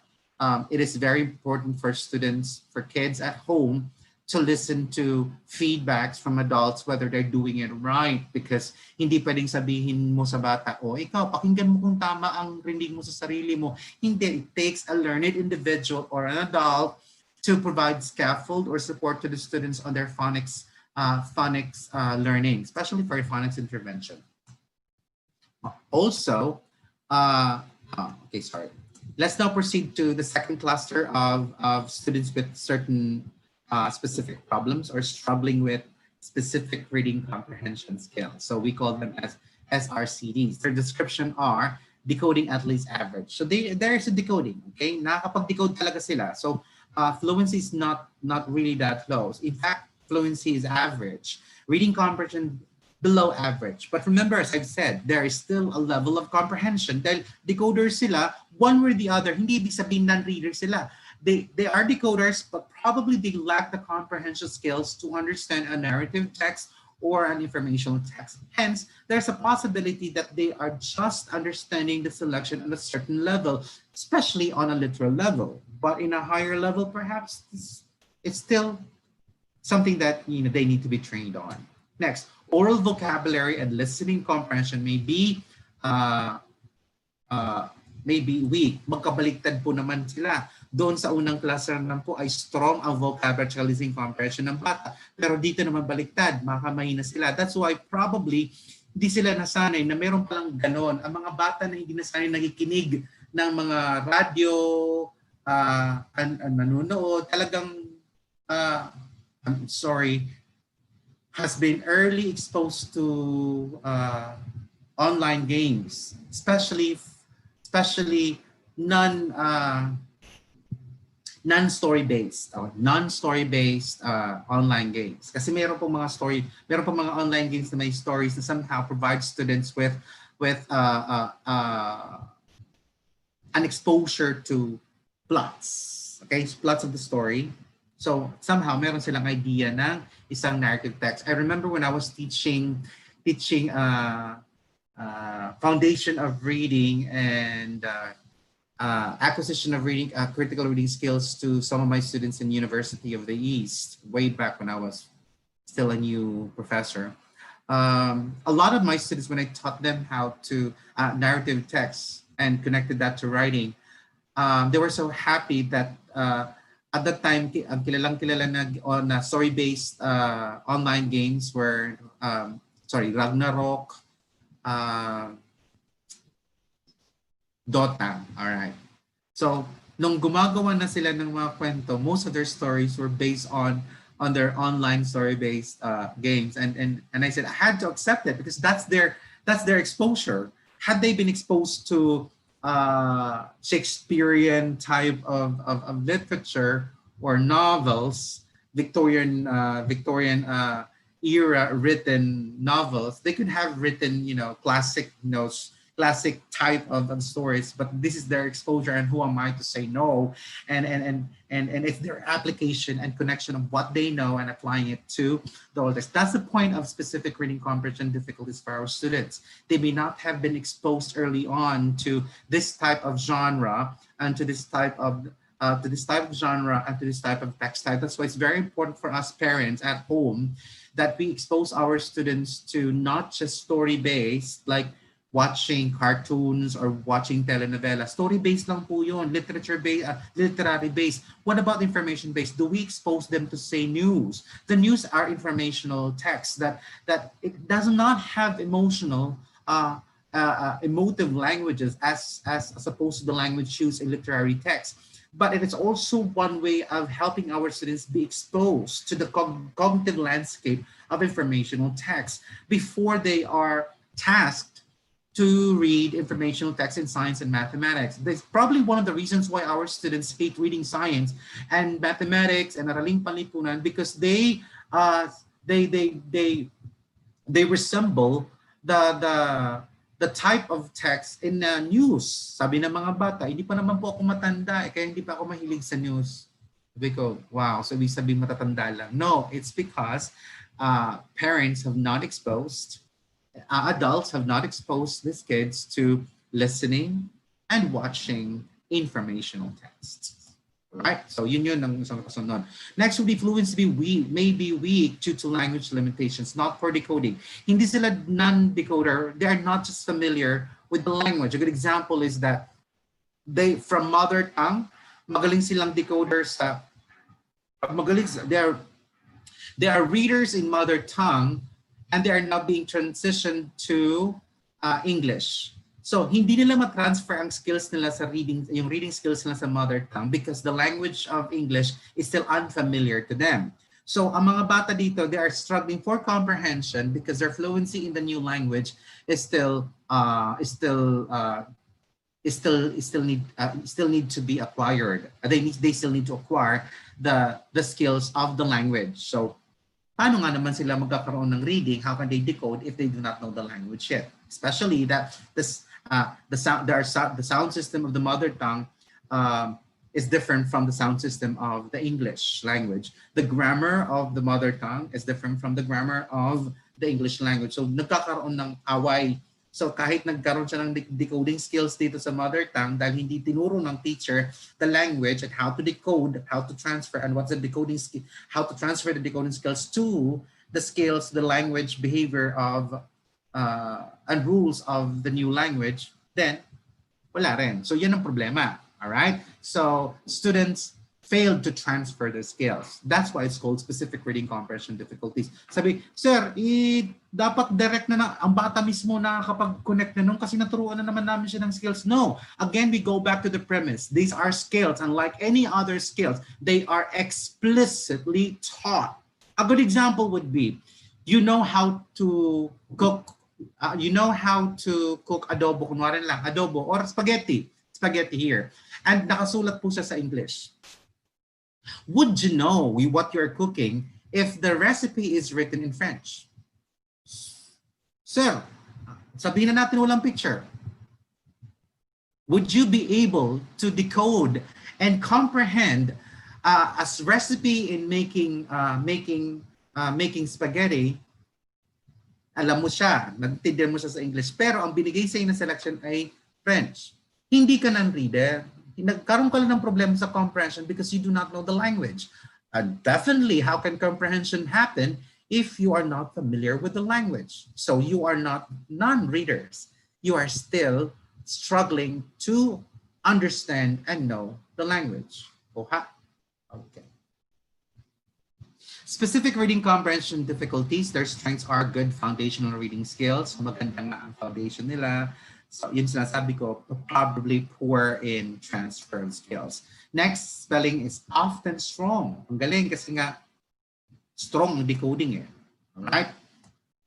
it is very important for students, for kids at home to listen to feedbacks from adults whether they're doing it right, because hindi pwedeng sabihin mo sa bata, oh, ikaw, pakinggan mo kung tama ang rinig mo sa sarili mo. Hindi, it takes a learned individual or an adult to provide scaffold or support to the students on their phonics learning, especially for phonics intervention. Also, okay, sorry. Let's now proceed to the second cluster of students with certain specific problems or struggling with specific reading comprehension skills. So we call them as SRCDs. Their description are decoding at least average. So there's a decoding, okay? Nakakapag-decode talaga sila. So fluency is not really that low. In fact, fluency is average. Reading comprehension below average. But remember, as I've said, there is still a level of comprehension. Dahil decoders sila, one way or the other, hindi ibig sabihin non-readers sila. They are decoders, but probably they lack the comprehension skills to understand a narrative text or an informational text. Hence, there's a possibility that they are just understanding the selection at a certain level, especially on a literal level. But in a higher level, perhaps it's still something that they need to be trained on. Next, oral vocabulary and listening comprehension may be weak. Magkabaliktad po naman sila. Doon sa unang klase naman po ay strong ang vocabulary at listening comprehension ng bata. Pero dito naman baliktad, makamahina sila. That's why probably hindi sila nasanay na meron palang ganon. Ang mga bata na hindi nasanay nakikinig ng mga radyo, nanonood, talagang, I'm sorry, has been early exposed to online games, especially non-story based online games. Kasi meron pong mga online games na may stories na somehow provide students with an exposure to plots. Okay, plots of the story. So somehow meron silang idea ng isang narrative text. I remember when I was teaching foundation of reading and acquisition of reading, critical reading skills to some of my students in University of the East, way back when I was still a new professor. A lot of my students, when I taught them how to narrative text and connected that to writing, they were so happy that at that time, ang kilala na story-based online games were, Ragnarok, Dota. All right. So, nung gumagawa na sila ng mga kwento, most of their stories were based on their online story-based games. And I said, I had to accept it because that's their exposure. Had they been exposed to Shakespearean type of literature or novels, Victorian era written novels, they could have written classic type of stories, but this is their exposure, and who am I to say no? And it's their application and connection of what they know and applying it to the old text. That's the point of specific reading comprehension difficulties for our students. They may not have been exposed early on to this type of genre and to this type of genre and to this type of text type. That's why it's very important for us parents at home that we expose our students to not just story-based, like watching cartoons or watching telenovela. Story-based lang po yun, literary-based. What about information-based? Do we expose them to, say, news? The news are informational texts that it does not have emotive languages as opposed to the language used in literary text. But it is also one way of helping our students be exposed to the cognitive landscape of informational text before they are tasked to read informational text in science and mathematics. That's probably one of the reasons why our students hate reading science and mathematics and araling panlipunan, because uh, they they they they resemble the type of text in news. Sabi ng mga bata, hindi pa naman po ako matanda, kaya hindi pa ako mahilig sa news. Sabi ko, wow, so ibig sabihin matatanda lang. No, it's because parents have not exposed, adults have not exposed these kids to listening and watching informational texts. Right? So yun ang isang kasunod. Next would be fluency may be weak due to language limitations, not for decoding. Hindi sila non-decoder. They are not just familiar with the language. A good example is that they, from mother tongue, magaling silang decoders sa, they are readers in mother tongue, and they are now being transitioned to English. So, hindi nila matransfer ang skills nila sa yung reading skills nila sa mother tongue, because the language of English is still unfamiliar to them. So, ang mga bata dito, they are struggling for comprehension because their fluency in the new language is still need to be acquired. They still need to acquire the skills of the language. So, paano nga naman sila magkakaroon ng reading? How can they decode if they do not know the language yet? Especially that the sound system of the mother tongue is different from the sound system of the English language. The grammar of the mother tongue is different from the grammar of the English language. So nagkakaroon ng away. So kahit nagkaroon siya ng decoding skills dito sa mother tongue, dahil hindi tinuro ng teacher the language and how to decode, how to transfer, and what's the decoding skill, how to transfer the decoding skills to the skills, the language, behavior of and rules of the new language, then wala rin. So yun ang problema. All right? So students failed to transfer their skills. That's why it's called specific reading comprehension difficulties. Sabi, sir, dapat direct na ang bata mismo nakakapag-connect na nun kasi naturuan na naman namin siya ng skills. No. Again, we go back to the premise. These are skills, unlike any other skills. They are explicitly taught. A good example would be, you know how to cook adobo, kunwari lang, adobo or spaghetti here. And nakasulat po siya sa English. Would you know what you're cooking if the recipe is written in French? Sir, sabihin na natin walang picture. Would you be able to decode and comprehend a recipe in making spaghetti? Alam mo siya, nagtindihan mo siya sa English, pero ang binigay sa iyo na selection ay French. Hindi ka ng reader. Nagkaroon ka lang ng problem sa comprehension because you do not know the language. Definitely, how can comprehension happen if you are not familiar with the language? So you are not non-readers. You are still struggling to understand and know the language. Okay. Specific reading comprehension difficulties, their strengths are good foundational reading skills. Maganda nga ang foundation nila. So yun sinasabi ko, probably poor in transfer skills. Next, spelling is often strong. Ang galing kasi nga strong ang decoding eh. Alright?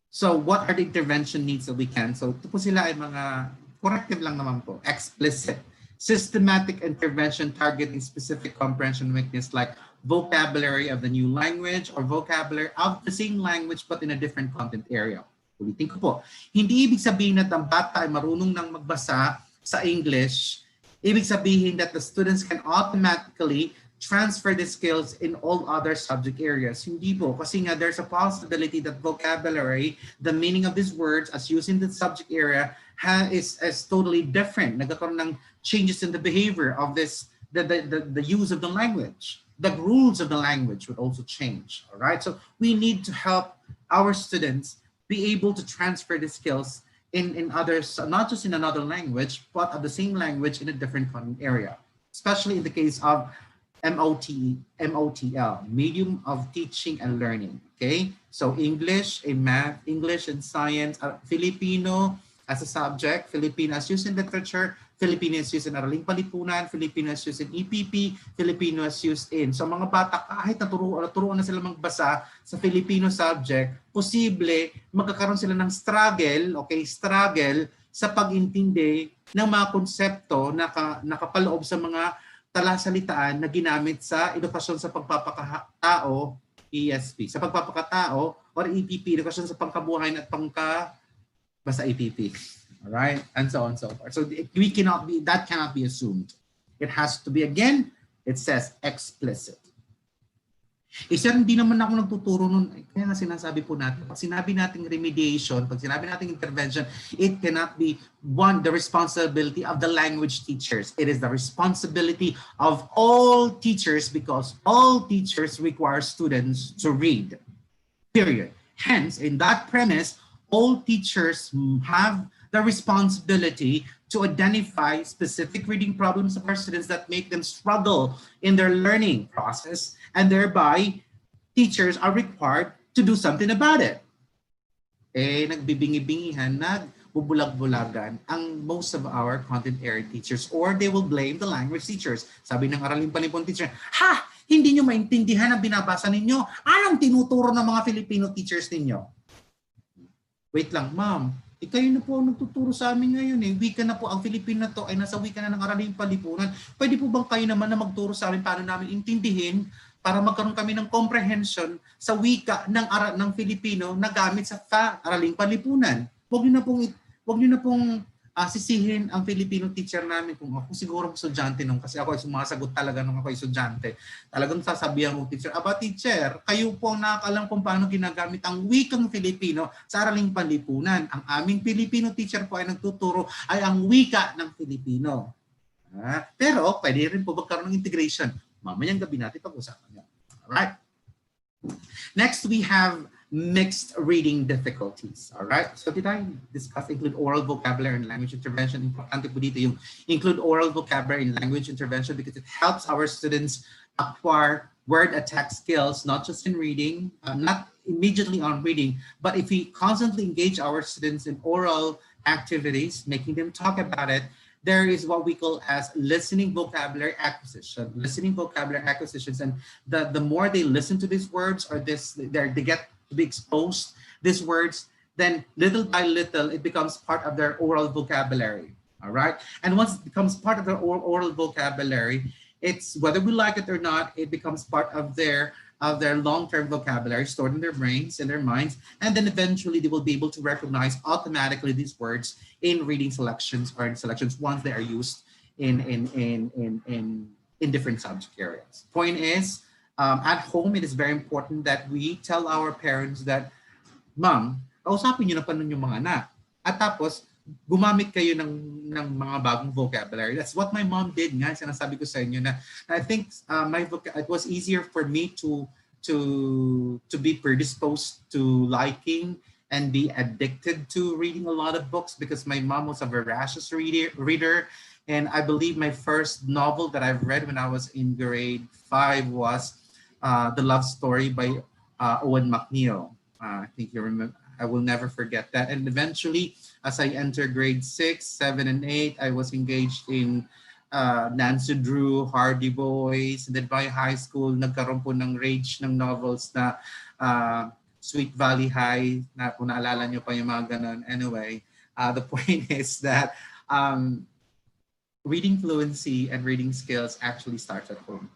So what are the intervention needs that we can? So ito po sila ay mga corrective lang naman po. Explicit. Systematic intervention targeting specific comprehension weakness like vocabulary of the new language or vocabulary of the same language but in a different content area. Ulitin ko po, hindi ibig sabihin na ang bata ay marunong nang magbasa sa English. Ibig sabihin that the students can automatically transfer the skills in all other subject areas. Hindi po, kasi nga there's a possibility that vocabulary, the meaning of these words as used in the subject area is totally different. Nagkakaroon ng changes in the behavior of this, the use of the language. The rules of the language would also change. All right, so we need to help our students be able to transfer the skills in others, not just in another language, but of the same language in a different content area. Especially in the case of MOTL, medium of teaching and learning. Okay, so English in math, English in science, Filipino as a subject, Filipino as used in literature, Filipino is used in araling palipunan, Filipino is used in EPP, Filipino is used in. So mga bata, kahit naturuan na sila magbasa sa Filipino subject, posible magkakaroon sila ng struggle sa pag-intindi ng mga konsepto na nakapaloob sa mga talasalitaan na ginamit sa edukasyon sa pagpapakatao, ESP, sa pagpapakatao or EPP, edukasyon sa pangkabuhayan at basta EPP. All right, and so on and so forth. So that cannot be assumed. It has to be, again, it says explicit. Sir, hindi naman ako nagtuturo nun. Kaya nga sinasabi po natin, pag sinabi nating remediation, pag sinabi nating intervention, it cannot be the responsibility of the language teachers. It is the responsibility of all teachers because all teachers require students to read, period. Hence, in that premise, all teachers have the responsibility to identify specific reading problems of our students that make them struggle in their learning process, and thereby teachers are required to do something about it. Nagbibingi-bingihan, nagbubulag-bulagan ang most of our content area teachers, or they will blame the language teachers. Sabi ng Araling Panlipon teacher, ha! Hindi nyo maintindihan ang binabasa ninyo. Anong tinuturo ng mga Filipino teachers ninyo? Wait lang, ma'am. Kayo na po ang nagtuturo sa amin ngayon eh. Wika na po, ang Filipino na to ay nasa wika na ng Araling Panlipunan. Pwede po bang kayo naman na magturo sa amin paano namin intindihin para magkaroon kami ng comprehension sa wika ng Filipino na gamit sa Araling Panlipunan? Huwag niyo na pong sisihin ang Filipino teacher namin kung ako siguro estudyante nung, kasi ako ay sumasagot talaga nung ako estudyante. Talagang sasabihan ko teacher, teacher, kayo po ang nakakalam kung paano ginagamit ang wikang Filipino sa Araling Panlipunan. Ang aming Filipino teacher po ay nagtuturo ay ang wika ng Filipino. Pero pwede rin po magkaroon ng integration. Mamayang gabi natin pag-usapan yan. Alright. Next, we have mixed reading difficulties. All right. So did I discuss include oral vocabulary and language intervention? Importante po dito yung include oral vocabulary and language intervention because it helps our students acquire word attack skills, not just in reading, not immediately on reading, but if we constantly engage our students in oral activities, making them talk about it, there is what we call as listening vocabulary acquisition. Listening vocabulary acquisitions, and the more they listen to these words or they get to be exposed these words, then little by little it becomes part of their oral vocabulary. All right, and once it becomes part of their oral vocabulary, it's whether we like it or not, it becomes part of their long-term vocabulary stored in their brains and their minds, and then eventually they will be able to recognize automatically these words in reading selections or in selections once they are used in different subject areas. Point is, at home, it is very important that we tell our parents that, Ma'am, kausapin niyo na pa nun yung mga anak. At tapos, gumamit kayo ng mga bagong vocabulary. That's what my mom did nga. Sinasabi ko sa inyo na I think it was easier for me to be predisposed to liking and be addicted to reading a lot of books because my mom was a voracious reader. And I believe my first novel that I've read when I was in grade 5 was The Love Story by Owen McNeill. I think you remember. I will never forget that. And eventually, as I entered grade 6, 7, and 8, I was engaged in Nancy Drew, Hardy Boys. And then by high school, nagkaroon po ng rage ng novels na Sweet Valley High, na kung naalala nyo pa yung mga ganun. Anyway, the point is that reading fluency and reading skills actually starts at home.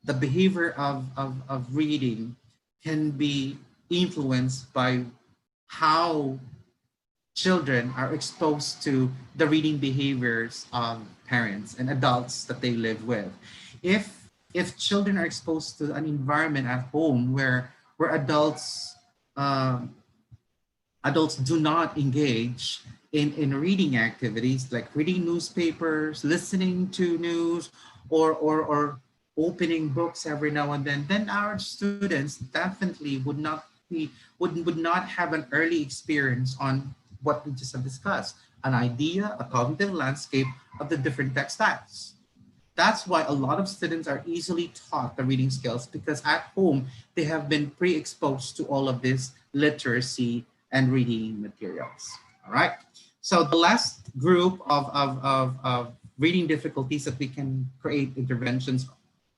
The behavior of reading can be influenced by how children are exposed to the reading behaviors of parents and adults that they live with. If children are exposed to an environment at home where adults do not engage in reading activities like reading newspapers, listening to news, or opening books every now and then our students definitely would not have an early experience on what we just have discussed, an idea, a cognitive landscape of the different text types. That's why a lot of students are easily taught the reading skills because at home they have been pre-exposed to all of this literacy and reading materials. All right. So the last group of reading difficulties that we can create interventions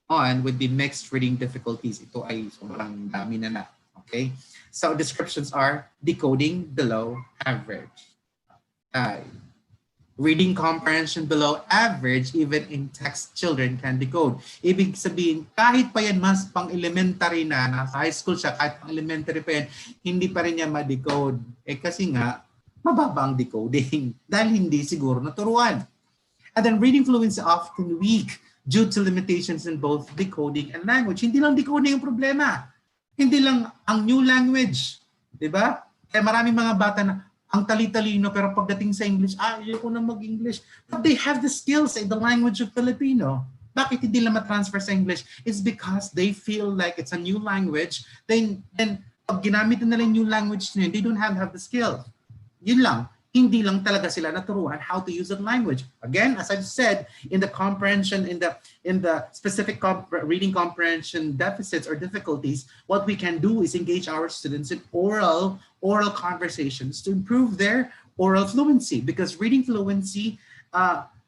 on would be mixed reading difficulties. Ito ay sobrang dami na. Okay. So descriptions are decoding below average. Uh, Reading comprehension below average, even in text, children can decode. Ibig sabihin, kahit pa yan mas pang elementary na, nasa high school siya, kahit pang elementary pa yan, hindi pa rin niya ma-decode. Kasi nga, mababa ang decoding dahil hindi siguro naturuan. And then reading fluency often weak due to limitations in both decoding and language. Hindi lang decoding ang problema. Hindi lang ang new language. Diba? Kaya maraming mga bata na ang tali-talino pero pagdating sa English, ayoko na mag-English. But they have the skills in the language of Filipino. Bakit hindi lang ma-transfer sa English? It's because they feel like it's a new language. Then pag ginamit na nila yung new language nila, they don't have the skill. Yun lang. Hindi lang talaga sila naturuan how to use that language. Again, as I've said, in the comprehension, in the specific reading comprehension deficits or difficulties, what we can do is engage our students in oral conversations to improve their oral fluency, because reading fluency,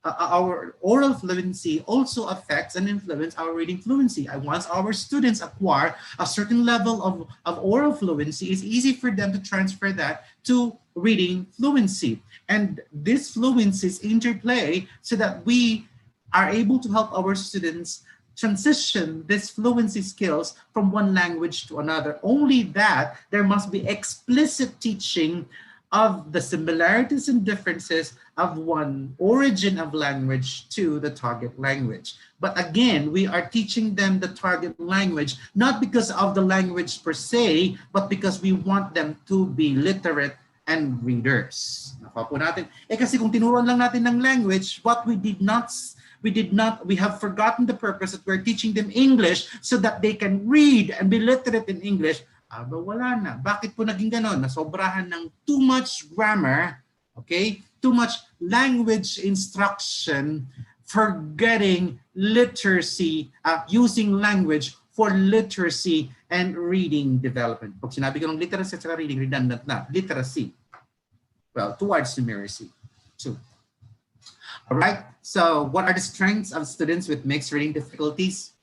our oral fluency also affects and influence our reading fluency. And once our students acquire a certain level of oral fluency, it's easy for them to transfer that to reading fluency. And this fluencies interplay so that we are able to help our students transition these fluency skills from one language to another. Only that there must be explicit teaching of the similarities and differences of one origin of language to the target language. But again, we are teaching them the target language, not because of the language per se, but because we want them to be literate and readers. Nakuha po natin. Kasi kung tinuruan lang natin ng language, we have forgotten the purpose that we're teaching them English so that they can read and be literate in English. Aba, wala na. Bakit po naging ganon? Nasobrahan ng too much grammar, okay? Too much language instruction, forgetting literacy, using language for literacy and reading development. Pag sinabi ko ng literacy at reading, redundant na. Literacy. Well, towards numeracy too. All right. So what are the strengths of students with mixed reading difficulties?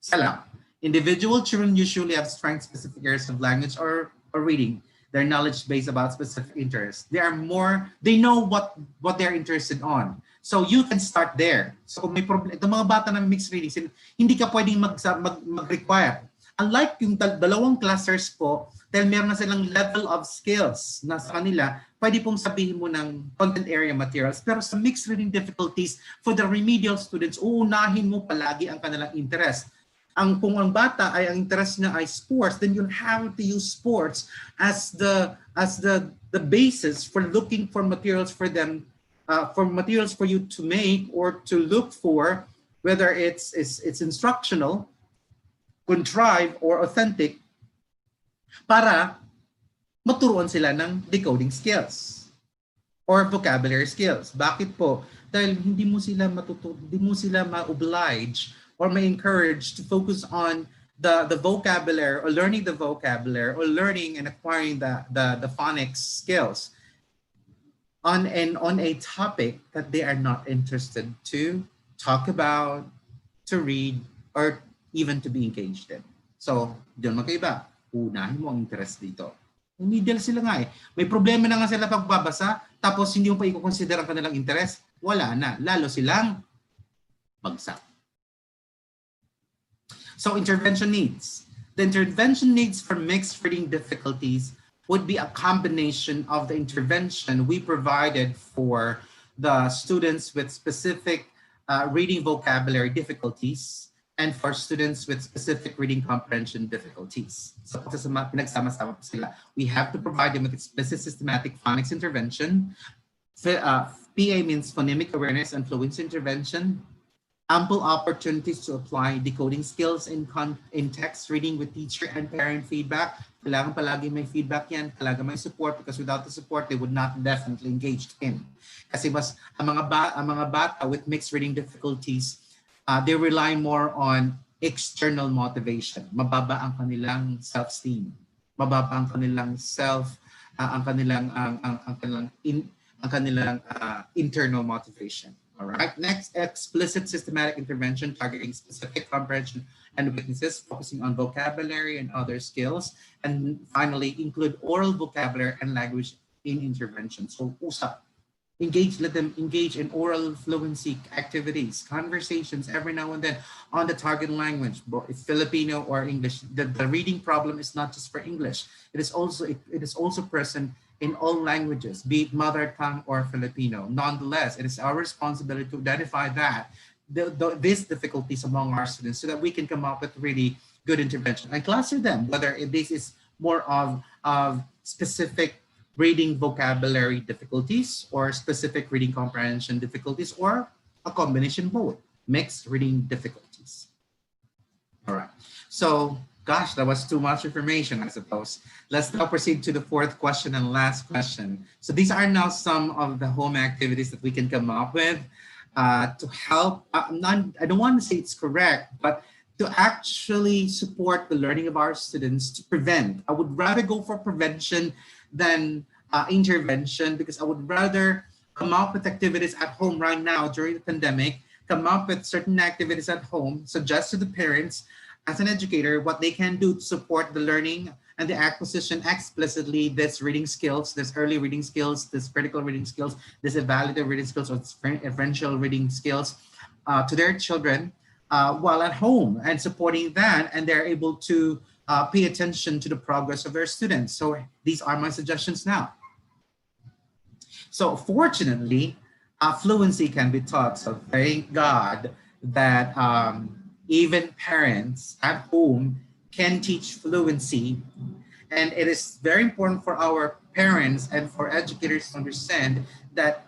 Salam. Individual children usually have strength-specific areas of language or reading. Their knowledge based about specific interests. They know what they're interested on. So you can start there. So kung may problem, itong mga bata na mixed reading, hindi ka pwedeng mag-require. Unlike yung dalawang clusters po, dahil meron na silang level of skills na sa kanila, pwede pong sabihin mo ng content area materials. Pero sa mixed reading difficulties, for the remedial students, uunahin mo palagi ang kanilang interest. Kung ang bata ay ang interest niya ay sports, then you'll have to use sports as the basis for looking for materials for them, for materials for you to make or to look for, whether it's instructional, contrived, or authentic, para maturuan sila ng decoding skills or vocabulary skills. Bakit po? Dahil hindi mo sila ma-oblige or may encourage to focus on the vocabulary or learning the vocabulary or learning and acquiring the phonics skills on a topic that they are not interested to talk about, to read, or even to be engaged in. So, diyan magkaiba. Unahin mo ang interest dito. Middle sila nga eh. May problema na nga sila pagbabasa, tapos hindi mo pa i-consider ang kanilang interest, wala na. Lalo silang bagsak. So intervention needs. The intervention needs for mixed reading difficulties would be a combination of the intervention we provided for the students with specific reading vocabulary difficulties and for students with specific reading comprehension difficulties. So pinagsama-sama po sila. We have to provide them with explicit systematic phonics intervention. PA means phonemic awareness and fluency intervention. Ample opportunities to apply decoding skills in text reading with teacher and parent feedback. Kailangan palagi may feedback yan, kailangan may support, because without the support, they would not definitely engage in. Kasi ang mga bata with mixed reading difficulties, they rely more on external motivation. Mababa ang kanilang self-esteem. Mababa ang kanilang internal motivation. All right. Next, explicit systematic intervention targeting specific comprehension and weaknesses, focusing on vocabulary and other skills. And finally, include oral vocabulary and language in intervention. So, usap. Let them engage in oral fluency activities, conversations every now and then on the target language, both Filipino or English. The reading problem is not just for English. It is also present in all languages, be it mother tongue or Filipino. Nonetheless, it is our responsibility to identify these difficulties among our students so that we can come up with really good intervention and cluster them, whether this is more of specific reading vocabulary difficulties or specific reading comprehension difficulties or a combination both, mixed reading difficulties. All right. So, gosh, that was too much information, I suppose. Let's now proceed to the fourth question and last question. So these are now some of the home activities that we can come up with to help. I don't want to say it's correct, but to actually support the learning of our students to prevent. I would rather go for prevention than intervention, because I would rather come up with activities at home right now during the pandemic, come up with certain activities at home, suggest to the parents as an educator what they can do to support the learning and the acquisition explicitly this reading skills, this early reading skills, this critical reading skills, this evaluative reading skills, or differential reading skills to their children while at home, and supporting that, and they're able to pay attention to the progress of their students. So these are my suggestions now. So fortunately, fluency can be taught. So thank God that even parents at home can teach fluency. And it is very important for our parents and for educators to understand that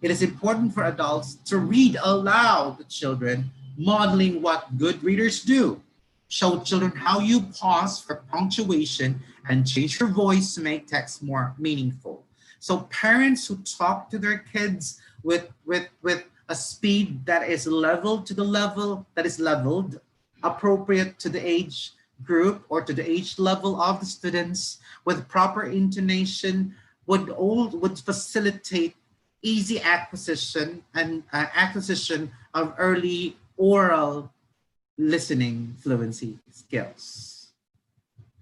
it is important for adults to read aloud to children, modeling what good readers do. Show children how you pause for punctuation and change your voice to make text more meaningful. So parents who talk to their kids with a speed that is leveled to the level that is leveled, appropriate to the age group or to the age level of the students, with proper intonation, would facilitate easy acquisition and acquisition of early oral listening fluency skills.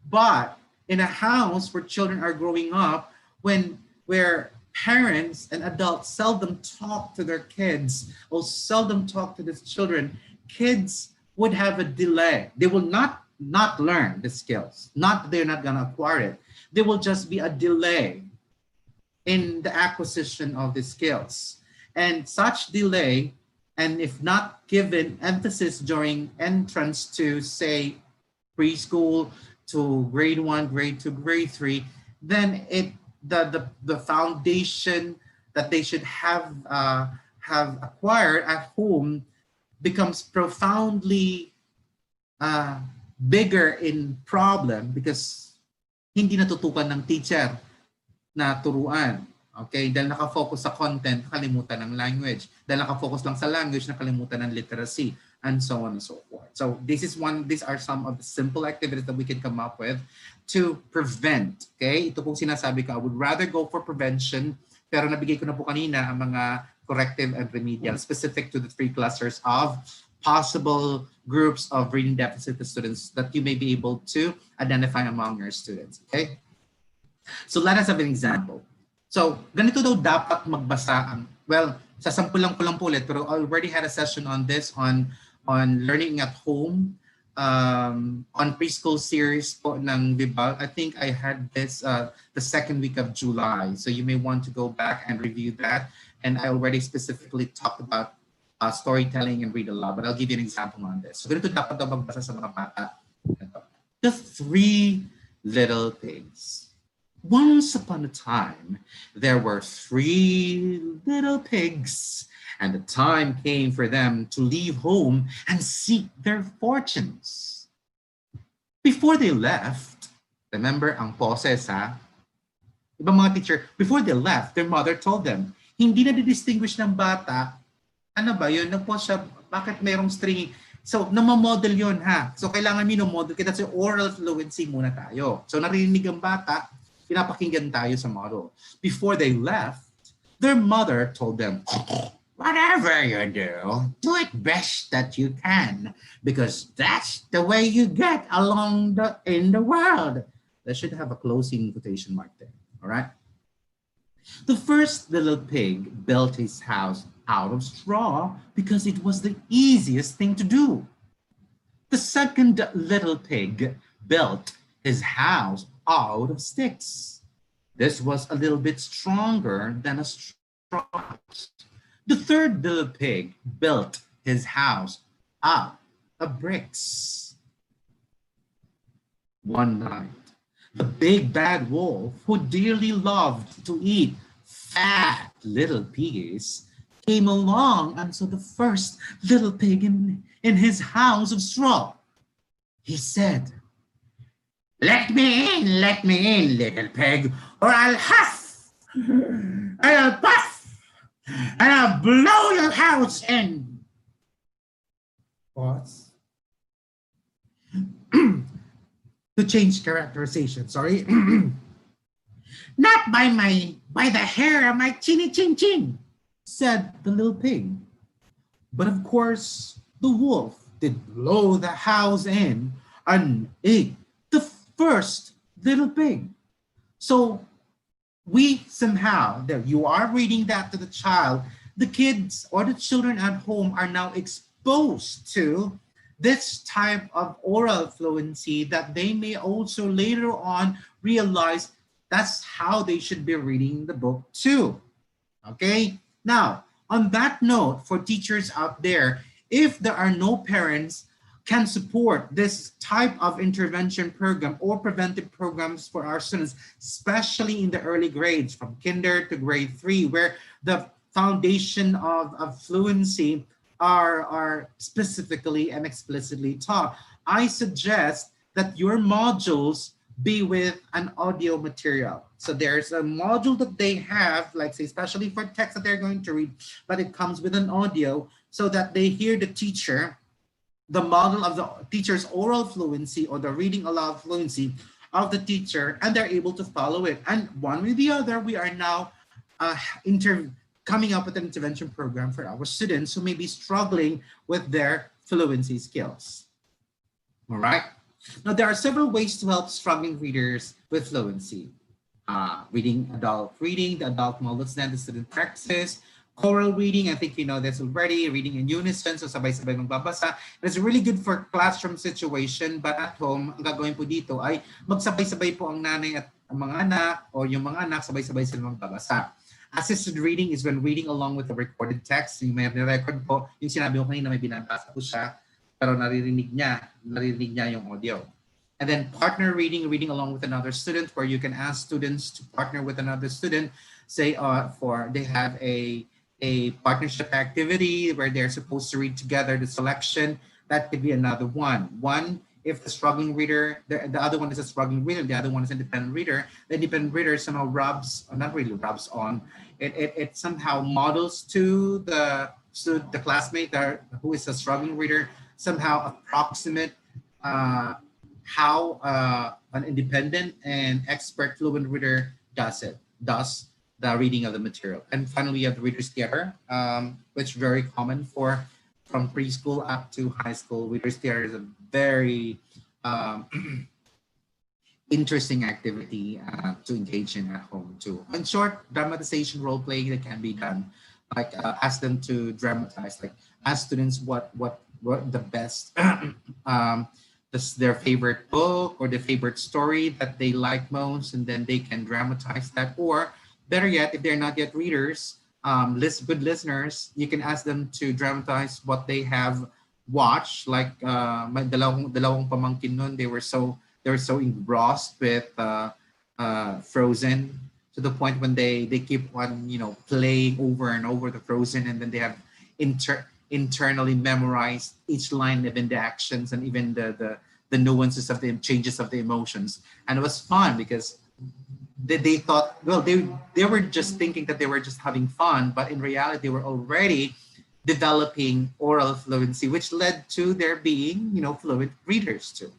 But in a house where children are growing up, where parents and adults seldom talk to their kids or seldom talk to the children, kids would have a delay. They will not learn the skills. Not they're not gonna acquire it. There will just be a delay in the acquisition of the skills. And such delay, and if not given emphasis during entrance to, say, preschool to grade 1, grade 2, grade 3, then the foundation that they should have acquired at home becomes profoundly bigger in problem, because hindi natutukan ng teacher na turuan. Okay? Dahil nakafocus sa content, nakalimutan ng language. Dahil nakafocus lang sa language, nakalimutan ng literacy, and so on and so forth. So these are some of the simple activities that we can come up with to prevent. Okay? Ito pong sinasabi ko, I would rather go for prevention, pero nabigay ko na po kanina ang mga corrective and remedial specific to the 3 clusters of possible groups of reading deficit students that you may be able to identify among your students. Okay? So let us have an example. So ganito daw dapat magbasa well, sasampulan ko lang po ulit, pero I already had a session on this on learning at home on preschool series po ng VIBAL. I think I had this the second week of July. So you may want to go back and review that. And I already specifically talked about storytelling and read aloud, but I'll give you an example on this. So ganito dapat daw magbasa sa mga bata. The 3 little pigs. Once upon a time, there were 3 little pigs, and the time came for them to leave home and seek their fortunes. Before they left, remember ang poses ha? Ibang mga teacher, before they left, their mother told them, hindi na di-distinguish ng bata, ano ba yun? Nagpo siya, bakit mayroong stringing? So, namamodel yun ha. So, kailangan minomodel. Kaya that's oral fluency muna tayo. So, narinig ang bata, pinapakinggan tayo sa model. Before they left, their mother told them, whatever you do it best that you can, because that's the way you get along in the world. They should have a closing quotation mark there, all right? The first little pig built his house out of straw because it was the easiest thing to do. The second little pig built his house out of sticks. This was a little bit stronger than a straw house. The third little pig built his house out of bricks. One night, the big bad wolf, who dearly loved to eat fat little piggies, came along and saw the first little pig in his house of straw. He said, let me in, little pig, or I'll huff, and I'll puff, and I'll blow your house in. Pause. To change characterization, sorry. Not by the hair of my chinny chin chin, said the little pig. But of course, the wolf did blow the house in and ate the first little pig. So we somehow, that you are reading that to the child, the kids or the children at home are now exposed to this type of oral fluency that they may also later on realize that's how they should be reading the book too. Okay? Now, on that note, for teachers out there, if there are no parents can support this type of intervention program or preventive programs for our students, especially in the early grades from kinder to grade 3, where the foundation of fluency are specifically and explicitly taught. I suggest that your modules be with an audio material. So there's a module that they have, like say, especially for text that they're going to read, but it comes with an audio so that they hear the teacher, the model of the teacher's oral fluency or the reading aloud fluency of the teacher, and they're able to follow it. And one way or the other, we are now uh, coming up with an intervention program for our students who may be struggling with their fluency skills. All right. Now, there are several ways to help struggling readers with fluency. Reading, the adult models, then the student practices, choral reading, I think you know this already, reading in unison, so sabay-sabay magbabasa. And it's really good for classroom situation, but at home, ang gagawin po dito ay magsabay-sabay po ang nanay at ang mga anak o yung mga anak, sabay-sabay sila magbabasa. Assisted reading is when reading along with the recorded text. Yung may record po, yung sinabi ko kanina may binabasa po siya, pero naririnig niya yung audio. And then partner reading, reading along with another student, where you can ask students to partner with another student. Say they have a partnership activity where they're supposed to read together the selection. That could be another one. One, if the struggling reader, the other one is a struggling reader, the other one is an independent reader. The independent reader somehow rubs, or not really rubs on, it somehow models to the classmate who is a struggling reader, somehow approximate how an independent and expert fluent reader does the reading of the material. And finally, you have the reader's theater, which is very common from preschool up to high school. Reader's theater is a very interesting activity to engage in at home too. In short, dramatization, role playing that can be done. Like ask them to dramatize, like ask students what the best their favorite book or the favorite story that they like most, and then they can dramatize that. Or better yet, if they're not yet readers, good listeners, you can ask them to dramatize what they have watched. Like my dalawang pamangkin nun, they were so engrossed with Frozen, to the point when they keep on playing over and over the Frozen, and then they have internally memorized each line, even the actions and even the nuances of the changes of the emotions. And it was fun because they thought, well, they were just thinking that they were just having fun, but in reality they were already developing oral fluency, which led to their being fluent readers too.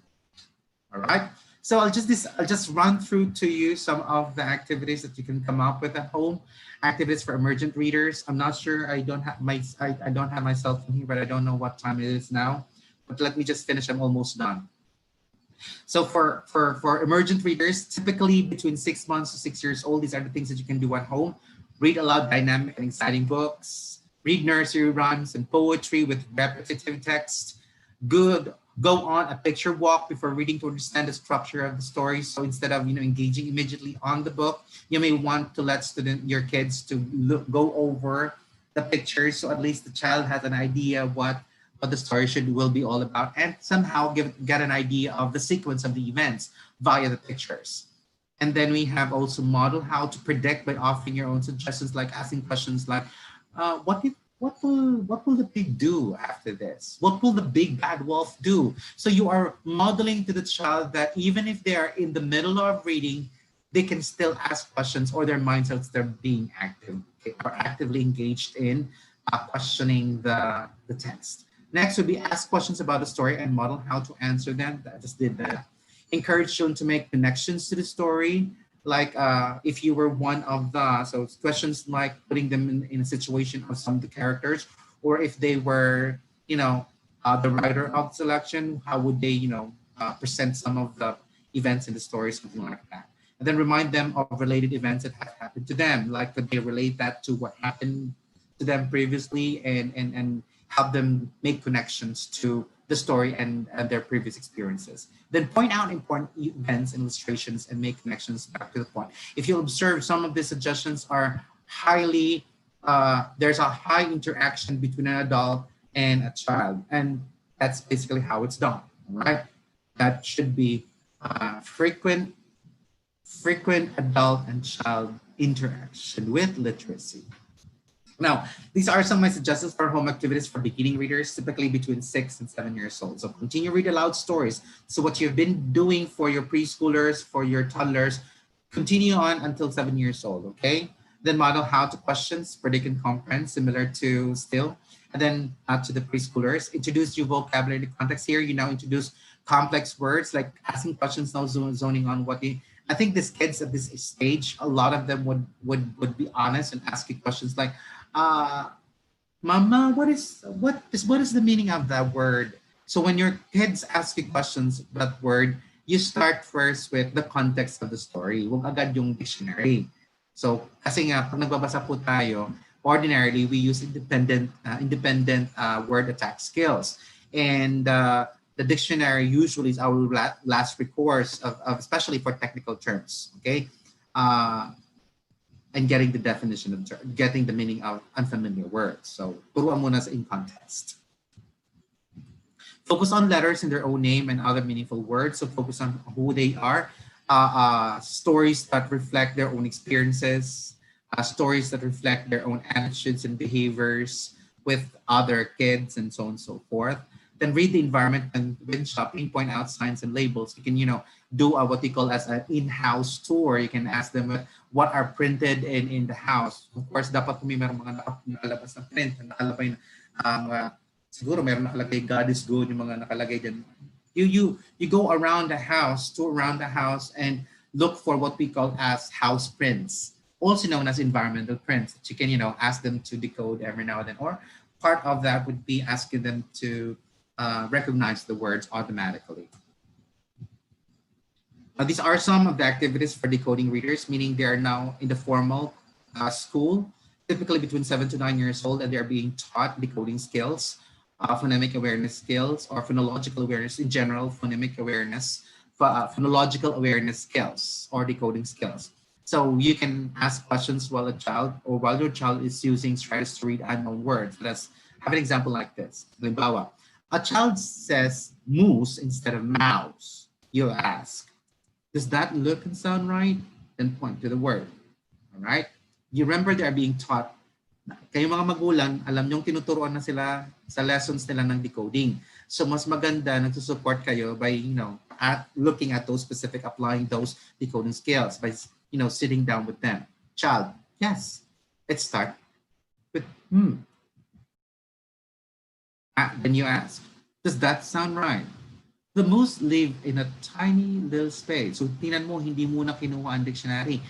All right. So I'll just run through to you some of the activities that you can come up with at home. Activities for emergent readers. I'm not sure. I don't have myself in here, but I don't know what time it is now. But let me just finish. I'm almost done. So for emergent readers, typically between 6 months to 6 years old, these are the things that you can do at home. Read aloud dynamic and exciting books. Read nursery rhymes and poetry with repetitive text. Good. Go on a picture walk before reading to understand the structure of the story. So instead of engaging immediately on the book, you may want to let your kids to go over the pictures, so at least the child has an idea what the story should will be all about, and somehow get an idea of the sequence of the events via the pictures. And then we have also model how to predict by offering your own suggestions, like asking questions like, what will the pig do after this? What will the big bad wolf do? So you are modeling to the child that even if they are in the middle of reading, they can still ask questions, or their mindsets they're being active, okay, or actively engaged in questioning the text. Next would be ask questions about the story and model how to answer them. I just did that. Encourage children to make connections to the story. Like if you were one of so questions like putting them in a situation of some of the characters, or if they were, the writer of the selection, how would they, present some of the events in the story, something like that. And then remind them of related events that have happened to them. Like could they relate that to what happened to them previously, and help them make connections to the story and their previous experiences. Then point out important events and illustrations and make connections back to the point. If you observe, some of the suggestions are highly, there's a high interaction between an adult and a child. And that's basically how it's done, right? That should be frequent adult and child interaction with literacy. Now, these are some of my suggestions for home activities for beginning readers, typically between 6 and 7 years old. So continue read aloud stories. So what you've been doing for your preschoolers, for your toddlers, continue on until 7 years old, okay? Then model how to questions, predict and comprehend, similar to still. And then to the preschoolers, introduce new vocabulary context here. You now introduce complex words like asking questions, now zoning on what the I think these kids at this stage, a lot of them would be honest and ask you questions like, uh, Mama, what is the meaning of that word? So when your kids ask you questions that word, you start first with the context of the story. Huwag agad yung dictionary. So kasi nga pag nagbabasa po tayo, ordinarily we use independent word attack skills, and the dictionary usually is our last recourse of especially for technical terms. Okay. And getting the definition of getting the meaning of unfamiliar words. So, turuan muna sa in context. Focus on letters in their own name and other meaningful words. So, focus on who they are. Stories that reflect their own experiences. Stories that reflect their own attitudes and behaviors with other kids, and so on and so forth. Then read the environment, and when shopping, point out signs and labels. You can, do what we call as an in-house tour. You can ask them what are printed in the house. Of course, dapat kung may merong mga nakalabas na print, nakalagay siguro meron nakalagay God is good, yung mga nakalagay dyan. You go around the house, tour around the house, and look for what we call as house prints, also known as environmental prints, that you can, ask them to decode every now and then. Or part of that would be asking them to recognize the words automatically. These are some of the activities for decoding readers, meaning they are now in the formal school, typically between 7 to 9 years old, and they are being taught decoding skills, phonemic awareness skills, or phonological awareness in general, phonemic awareness, phonological awareness skills, or decoding skills. So you can ask questions while your child is using strategies to read unknown words. Let's have an example like this. Halimbawa, a child says moose instead of mouse. You ask, does that look and sound right? Then point to the word. All right? You remember they are being taught. Kayo mga magulang, alam nyong tinuturuan na sila sa lessons nila ng decoding. So mas maganda, nagsusupport kayo by, looking at those specific, applying those decoding skills by, sitting down with them. Child, yes. Let's start with then you ask, does that sound right? The moose live in a tiny little space. So tingnan mo, hindi muna kinuha ang dictionary.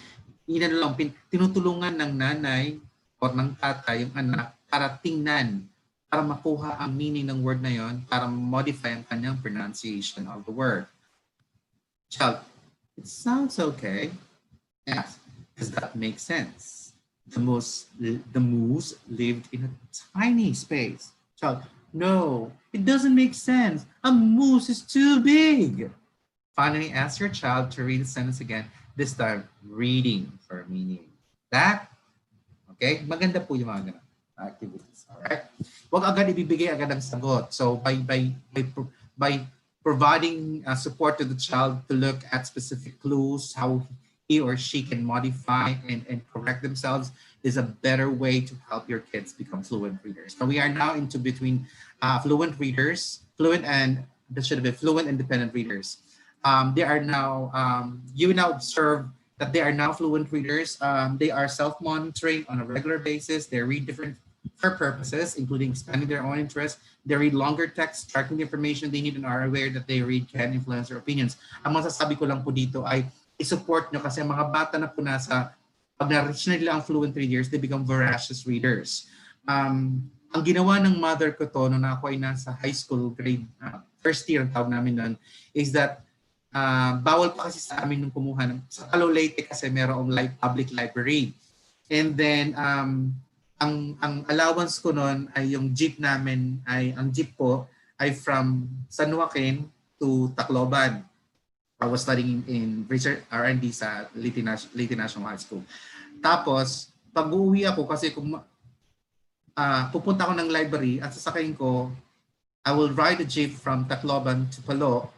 Tinutulungan ng nanay o ng tatay yung anak para tingnan, para makuha ang meaning ng word na yon, para modify ang kanyang pronunciation of the word. Child, it sounds okay. Yes, does that make sense? The moose lived in a tiny space. Child, no, it doesn't make sense. A moose is too big. Finally, ask your child to read the sentence again, this time reading for meaning. That, okay? Maganda po yung mga ganun activities. Alright? Huwag agad ibibigay agad ang sagot. So by providing support to the child to look at specific clues, how he or she can modify and correct themselves is a better way to help your kids become fluent readers. So we are now into between fluent readers, fluent and this should have been fluent independent readers. They are now, you now observe that they are now fluent readers. They are self-monitoring on a regular basis. They read different for purposes, including expanding their own interests. They read longer text, tracking the information they need, and are aware that they read can influence their opinions. Ang masasabi ko lang po dito ay i-support nyo kasi ang mga bata na po pag na-reach na nila ang fluent readers, they become voracious readers. Ang ginawa ng mother ko to nung ako ay nasa high school grade, first year ang tawag namin nun, is that bawal pa kasi sa amin nung kumuha sa Palo Leyte kasi merong public library. And then ang allowance ko noon ay yung jeep namin ang jeep ko ay from San Joaquin to Tacloban. I was studying in research R&D sa Leyte National High School. Tapos pag uuwi ako kasi kung pupunta ako ng library at sasakayin ko, I will ride a jeep from Tacloban to Palo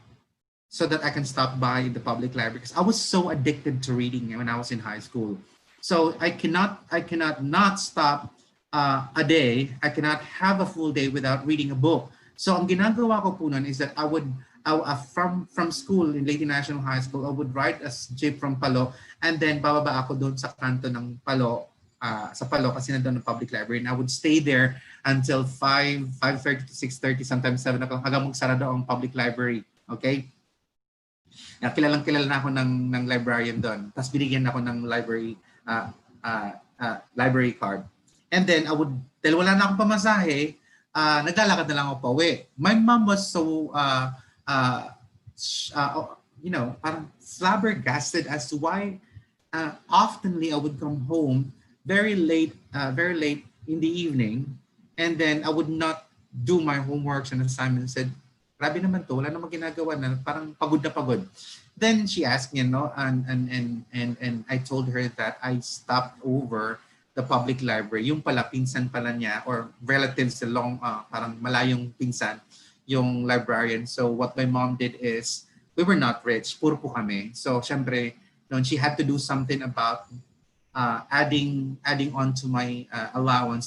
so that I can stop by the public library because I was so addicted to reading when I was in high school. So I cannot not stop a day. I cannot have a full day without reading a book. So ang ginagawa ko po nun is that I would from school in Leyte National High School, I would ride a jeep from Palo and then bababa ako doon sa kanto ng Palo, sa Palo kasi nandun ng public library, and I would stay there until 5:30 to 6:30, sometimes 7 o'clock hanggang magsara daw ang public library. Okay? Kilalang na ako ng librarian doon. Tapos binigyan ako ng library card. And then I would, dahil wala na akong pamasahe, naglalakad na lang ako pa uwi. My mom was so, parang flabbergasted as to why oftenly I would come home very late in the evening, and then I would not do my homeworks and assignments. Said, grabe naman to, wala namang ginagawa na, parang pagod na pagod. Then she asked me, and I told her that I stopped over the public library. Yung pala, pinsan pala niya, or relatives along, parang malayong pinsan, yung librarian. So what my mom did is, we were not rich, puro po kami. So syempre, she had to do something about adding on to my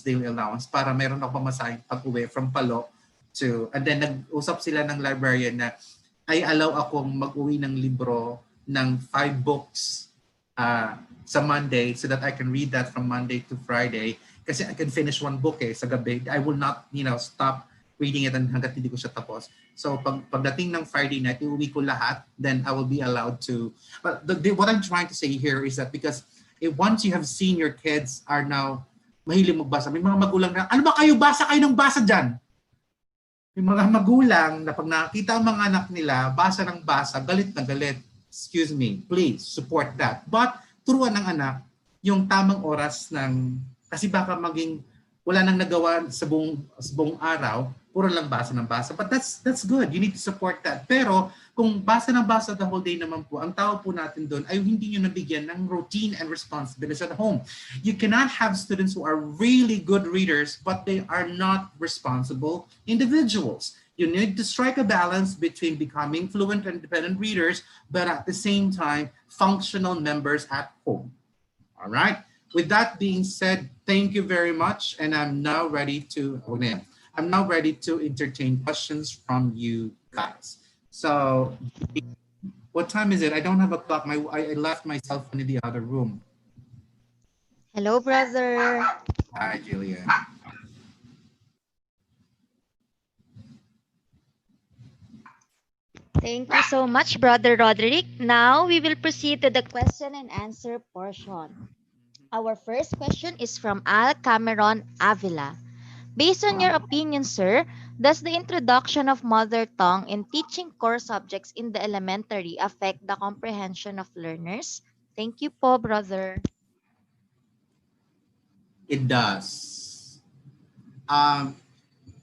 daily allowance, para meron ako pamasahe pag-uwi from Palo to, and then nag-usap sila ng librarian na ay allow akong mag-uwi ng libro ng 5 books sa Monday so that I can read that from Monday to Friday kasi I can finish 1 book sa gabi. I will not, stop reading it hanggat hindi ko siya tapos. So pagdating ng Friday night, iuwi ko lahat, then I will be allowed to. But what I'm trying to say here is that because once you have seen your kids are now mahilig magbasa, may mga magulang na, ano ba kayo, basa kayo ng basa dyan? Yung mga magulang na pag nakita ang mga anak nila, basa ng basa, galit na galit. Excuse me, please support that. But turuan ng anak yung tamang oras kasi baka maging wala nang nagawa sa buong araw, puro lang basa ng basa. But that's good. You need to support that. Pero kung basa ng basa the whole day naman po, ang tao po natin doon ay hindi nyo nabigyan ng routine and responsibilities at home. You cannot have students who are really good readers, but they are not responsible individuals. You need to strike a balance between becoming fluent and independent readers, but at the same time, functional members at home. All right? With that being said, thank you very much, and I'm now ready to entertain questions from you guys. So, what time is it? I don't have a clock. I left my cell phone in the other room. Hello, brother. Hi, Julia. Thank you so much, Brother Roderick. Now we will proceed to the question and answer portion. Our first question is from Al Cameron Avila. Based on your opinion, sir, does the introduction of mother tongue in teaching core subjects in the elementary affect the comprehension of learners? Thank you po, brother. It does. Um,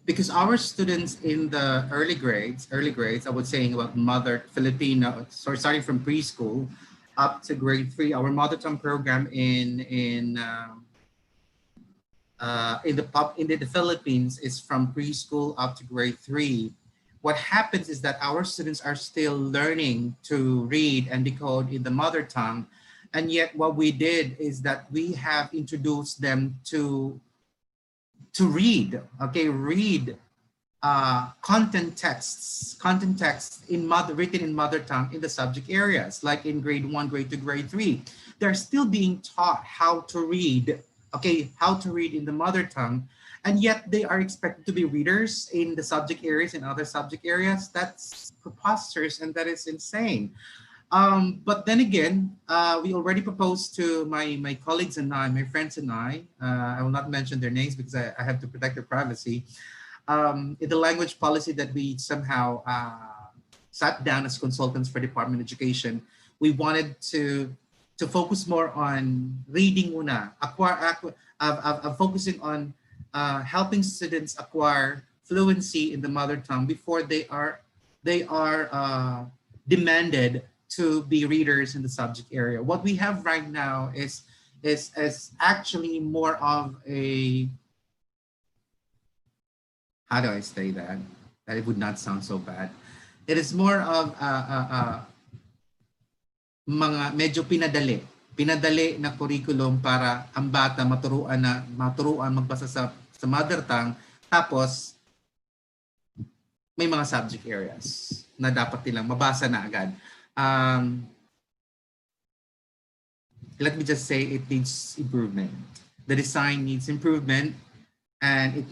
because our students in the early grades, I was saying about mother Filipino, so starting from preschool up to grade three, our mother tongue program in the Philippines is from preschool up to grade three. What happens is that our students are still learning to read and decode in the mother tongue, and yet what we did is that we have introduced them to read. Okay, read content texts in written in mother tongue in the subject areas, like in grade one, grade two, grade three. They're still being taught how to read, okay, how to read in the mother tongue, and yet they are expected to be readers in the subject areas and other subject areas. That's preposterous and that is insane. But then again, we already proposed to my colleagues and I, my friends and I will not mention their names because I have to protect their privacy, in the language policy that we somehow sat down as consultants for Department of Education, we wanted to focus more on reading muna, focusing on helping students acquire fluency in the mother tongue before they are demanded to be readers in the subject area. What we have right now is actually more of a, how do I say that? That it would not sound so bad. It is more of mga medyo pinadali. Pinadali na curriculum para ang bata maturuan magbasa sa mother tongue, tapos may mga subject areas na dapat nilang mabasa na agad. Um, Let me just say it needs improvement. The design needs improvement, and it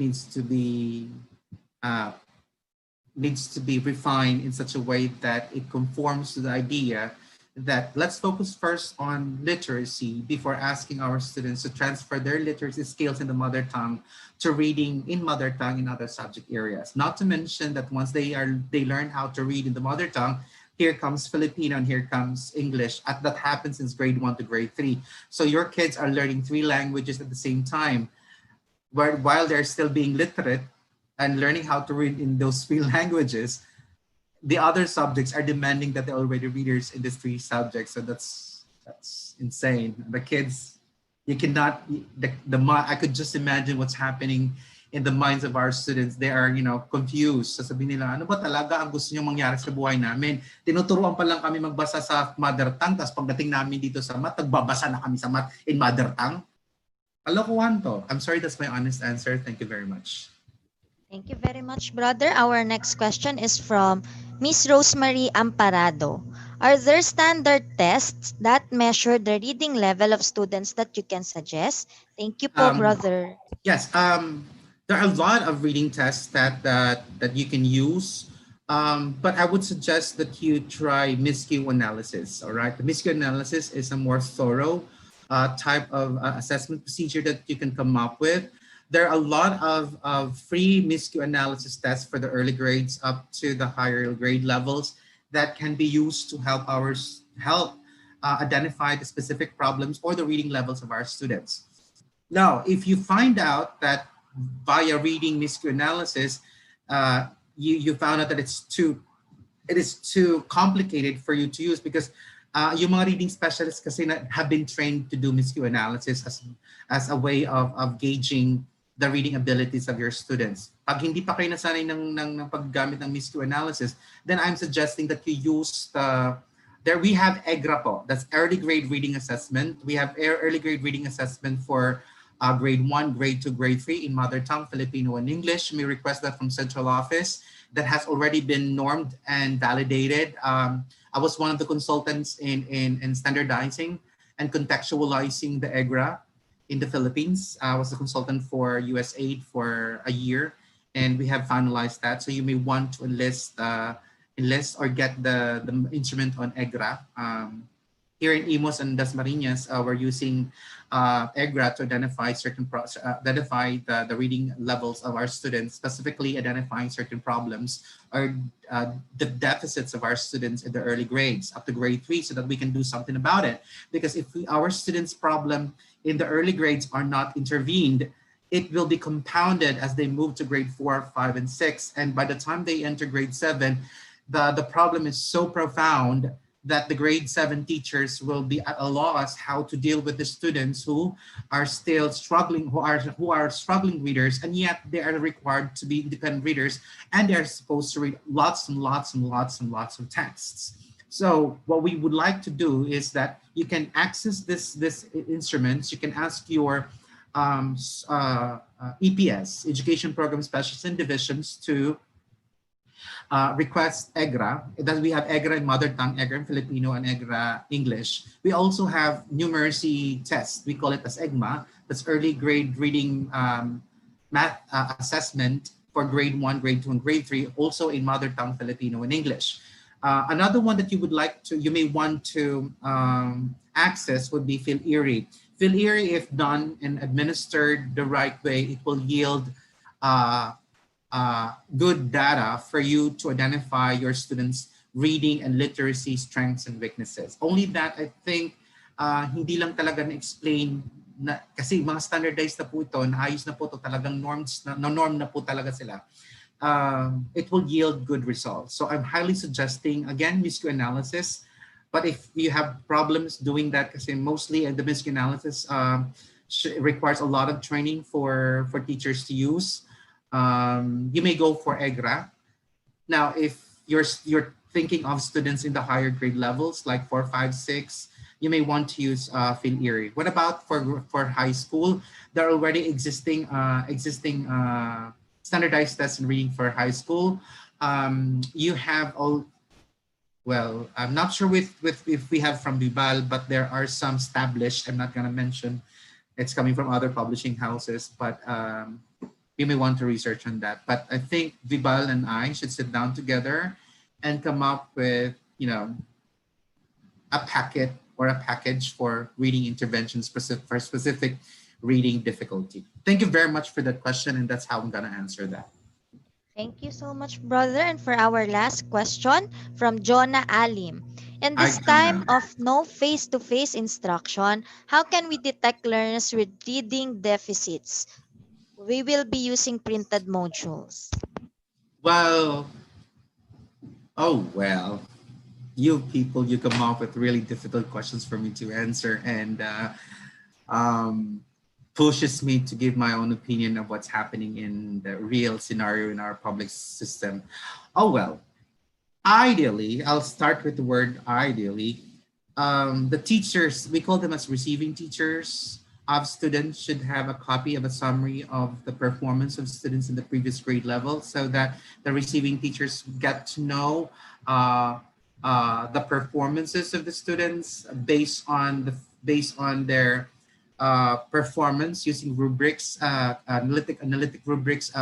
uh, needs to be refined in such a way that it conforms to the idea that let's focus first on literacy before asking our students to transfer their literacy skills in the mother tongue to reading in mother tongue in other subject areas. Not to mention that once they learn how to read in the mother tongue, here comes Filipino and here comes English. That happens since grade one to grade three. So your kids are learning three languages at the same time, while they're still being literate and learning how to read in those three languages. The other subjects are demanding that they're already readers in these three subjects. So that's insane. The kids, you cannot, I could just imagine what's happening in the minds of our students. They are, confused. Sasabihin nila, ano ba talaga ang gusto nyo mangyari sa buhay namin? Tinuturuan pa lang kami magbasa sa mother tongue, tapos pagdating namin dito sa math, nagbabasa na kami sa math in mother tongue. Kalokohan to. I'm sorry, that's my honest answer. Thank you very much. Thank you very much, brother. Our next question is from Miss Rosemary Amparado. Are there standard tests that measure the reading level of students that you can suggest? Thank you po, Um, brother. Yes, there are a lot of reading tests that you can use, but I would suggest that you try MISCU analysis. All right, the MISCU analysis is a more thorough type of assessment procedure that you can come up with. There are a lot of free MISCU analysis tests for the early grades up to the higher grade levels that can be used to help identify the specific problems or the reading levels of our students. Now, if you find out that via reading MISCU analysis, you found out that it is too complicated for you to use because yung mga reading specialists kasi have been trained to do MISCU analysis as a way of gauging the reading abilities of your students. Pag hindi pa kayo nasanay ng paggamit ng MISCU analysis, then I'm suggesting that you use there we have EGRA po. That's early grade reading assessment. We have early grade reading assessment for grade 1, grade 2, grade 3 in mother tongue, Filipino, and English. You may request that from central office. That has already been normed and validated. I was one of the consultants in standardizing and contextualizing the EGRA in the Philippines. I was a consultant for USAID for a year, and we have finalized that. So you may want to enlist or get the instrument on EGRA. here in Imos and Dasmariñas, we're using EGRA to identify identify the reading levels of our students, specifically identifying certain problems or the deficits of our students in the early grades up to grade 3, so that we can do something about it. Because if our students' problem in the early grades are not intervened, it will be compounded as they move to grade 4, 5, and 6. And by the time they enter grade 7, the problem is so profound that the grade 7 teachers will be at a loss how to deal with the students who are still struggling, who are struggling readers, and yet they are required to be independent readers, and they're supposed to read lots and lots and lots and lots of texts. So what we would like to do is that you can access this instruments. You can ask your EPS, Education Program Specialists and Divisions, to request EGRA. That we have EGRA in mother tongue, EGRA in Filipino, and EGRA English. We also have numeracy test. We call it as EGMA. That's early grade reading math assessment for grade 1, grade 2, and grade 3, also in mother tongue, Filipino, and English. Another one that you may want to access would be PhilErie. PhilErie, if done and administered the right way, it will yield uh, good data for you to identify your students' reading and literacy strengths and weaknesses. Only that, I think, hindi lang talaga na-explain na, kasi mga standardized na po ito, naayos na po ito, talagang norm na po talaga sila. It will yield good results. So I'm highly suggesting, again, MISQ analysis. But if you have problems doing that, kasi mostly the MISQ analysis requires a lot of training for teachers to use, you may go for EGRA. Now, if you're thinking of students in the higher grade levels, like 4, 5, 6, you may want to use PhilErie. What about for high school? There are already existing standardized tests in reading for high school. You have all. Well, I'm not sure with if we have from VIBAL, but there are some established. I'm not gonna mention. It's coming from other publishing houses, but you may want to research on that. But I think VIBAL and I should sit down together and come up with, a packet or a package for reading interventions for specific reading difficulty. Thank you very much for that question, and that's how I'm gonna answer that. Thank you so much, brother. And for our last question from Jonah Alim. In Hi, this time Jonah. of no face to face instruction, how can we detect learners with reading deficits? We will be using printed modules. Well, oh well. You people, you come up with really difficult questions for me to answer, and um, pushes me to give my own opinion of what's happening in the real scenario in our public system. Oh well, ideally, I'll start with the word ideally. The teachers, we call them as receiving teachers of students, should have a copy of a summary of the performance of students in the previous grade level, so that the receiving teachers get to know uh, the performances of the students based on their performance using rubrics, analytic rubrics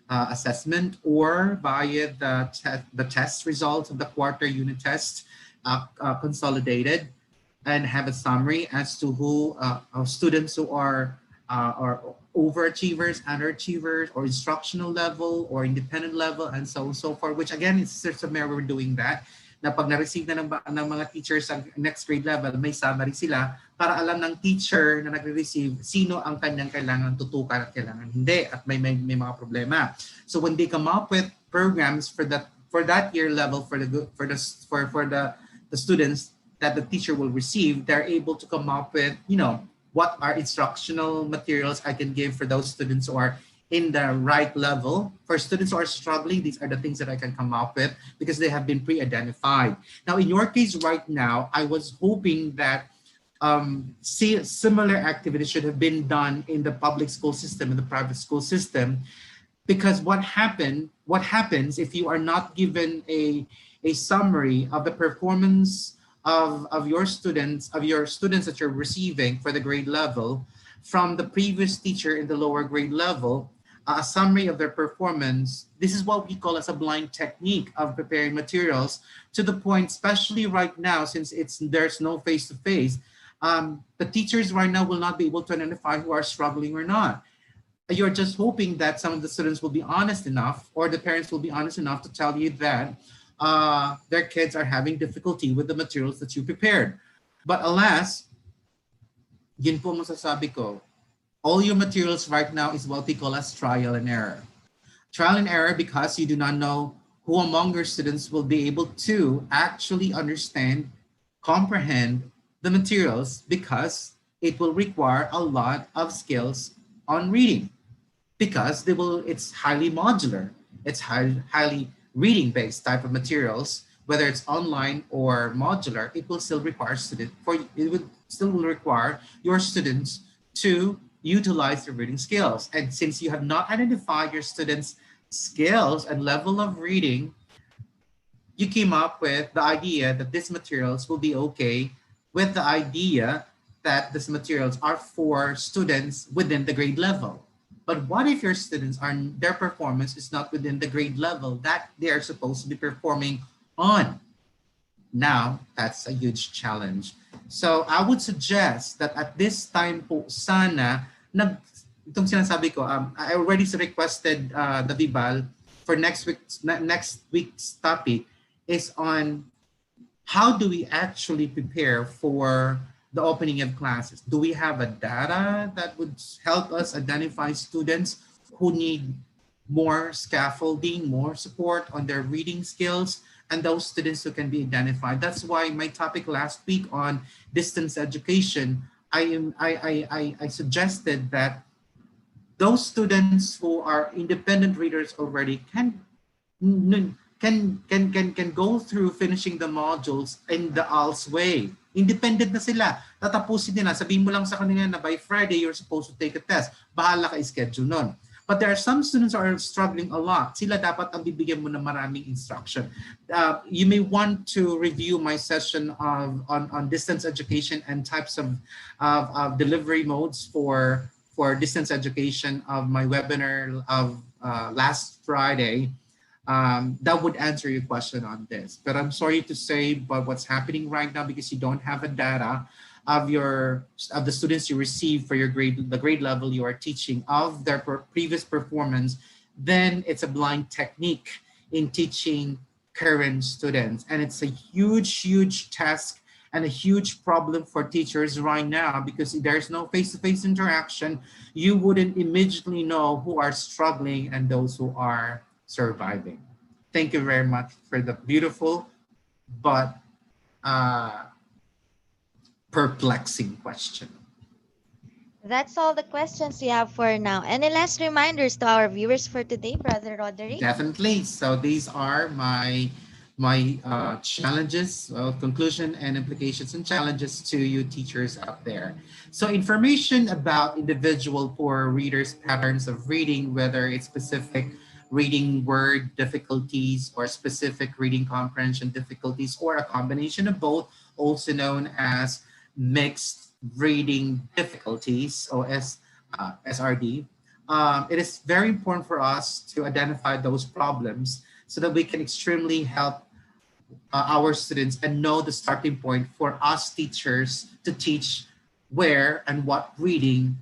assessment, or via the test results of the quarter unit test consolidated, and have a summary as to who students who are overachievers, underachievers, or instructional level, or independent level, and so on and so forth. Which again, it's just a matter we're doing that. Na pag na-receive na ng mga teachers sa next grade level, may summary sila para alam ng teacher na nagre-receive sino ang kanyang kailangan tutukan at kailangan hindi, at may mga problema. So when they come up with programs for that year level for the students that the teacher will receive, they're able to come up with, what are instructional materials I can give for those students who are in the right level. For students who are struggling, these are the things that I can come up with because they have been pre-identified. Now, in your case right now, I was hoping that similar activities should have been done in the public school system, in the private school system, because what happens if you are not given a summary of the performance of your students that you're receiving for the grade level from the previous teacher in the lower grade level, a summary of their performance. This is what we call as a blind technique of preparing materials to the point, especially right now, since there's no face-to-face, the teachers right now will not be able to identify who are struggling or not. You're just hoping that some of the students will be honest enough, or the parents will be honest enough to tell you that their kids are having difficulty with the materials that you prepared. But alas, yun po masasabi ko, all your materials right now is what we call as trial and error. Trial and error because you do not know who among your students will be able to actually understand, comprehend the materials, because it will require a lot of skills on reading, because it's highly modular. It's highly reading based type of materials, whether it's online or modular. It would still require your students to utilize their reading skills. And since you have not identified your students' skills and level of reading, you came up with the idea that these materials will be okay, with the idea that these materials are for students within the grade level. But what if your students their performance is not within the grade level that they are supposed to be performing on? Now, that's a huge challenge. So I would suggest that at this time po, sana, itong sinasabi ko, I already requested the VIBAL for next week's topic is on how do we actually prepare for the opening of classes? Do we have a data that would help us identify students who need more scaffolding, more support on their reading skills, and those students who can be identified? That's why my topic last week on distance education, I suggested that those students who are independent readers already can go through finishing the modules in the ALS way. Independent na sila. Tatapusin nila. Sabihin mo lang sa kanila na by Friday, you're supposed to take a test. Bahala ka i-schedule nun. But there are some students who are struggling a lot. Sila dapat ang bibigyan mo ng maraming instruction. You may want to review my session on distance education and types of delivery modes for distance education of my webinar of last Friday. That would answer your question on this. But I'm sorry to say, but what's happening right now, because you don't have a data of the students you receive for the grade level you are teaching, of their previous performance, then it's a blind technique in teaching current students, and it's a huge task and a huge problem for teachers right now, because there's no face-to-face interaction. You wouldn't immediately know who are struggling and those who are surviving. Thank you very much for the beautiful but perplexing question. That's all the questions we have for now. Any last reminders to our viewers for today, Brother Roderick? Definitely. So these are my challenges, conclusion and implications and challenges to you teachers out there. So information about individual poor readers' patterns of reading, whether it's specific reading word difficulties or specific reading comprehension difficulties, or a combination of both, also known as mixed reading difficulties, or SRD. It is very important for us to identify those problems so that we can extremely help our students and know the starting point for us teachers to teach where and what reading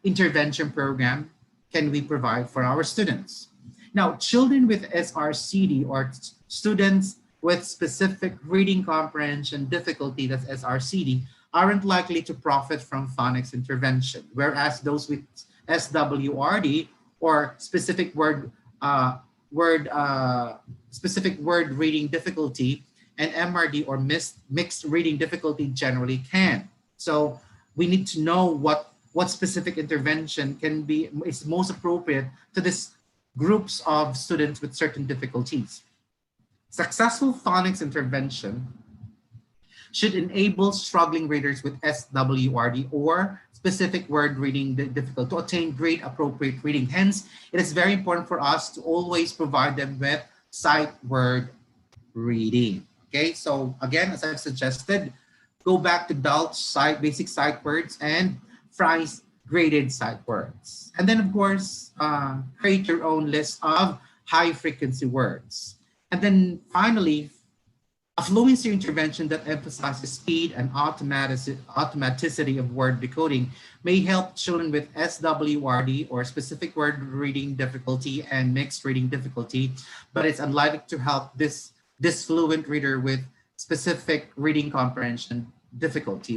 intervention program can we provide for our students. Now, children with SRCD, or students with specific reading comprehension difficulty, that's SRCD, aren't likely to profit from phonics intervention, whereas those with SWRD, or specific word reading difficulty, and MRD, or mixed reading difficulty, generally can. So we need to know what specific intervention is most appropriate to this groups of students with certain difficulties. Successful phonics intervention should enable struggling readers with SWRD or specific word reading difficult to attain grade appropriate reading. Hence, it is very important for us to always provide them with sight word reading. Okay, so again, as I've suggested, go back to basic sight words and graded sight words. And then, of course, create your own list of high frequency words. And then finally, a fluency intervention that emphasizes speed and automaticity of word decoding may help children with SWRD or specific word reading difficulty and mixed reading difficulty, but it's unlikely to help this fluent reader with specific reading comprehension difficulty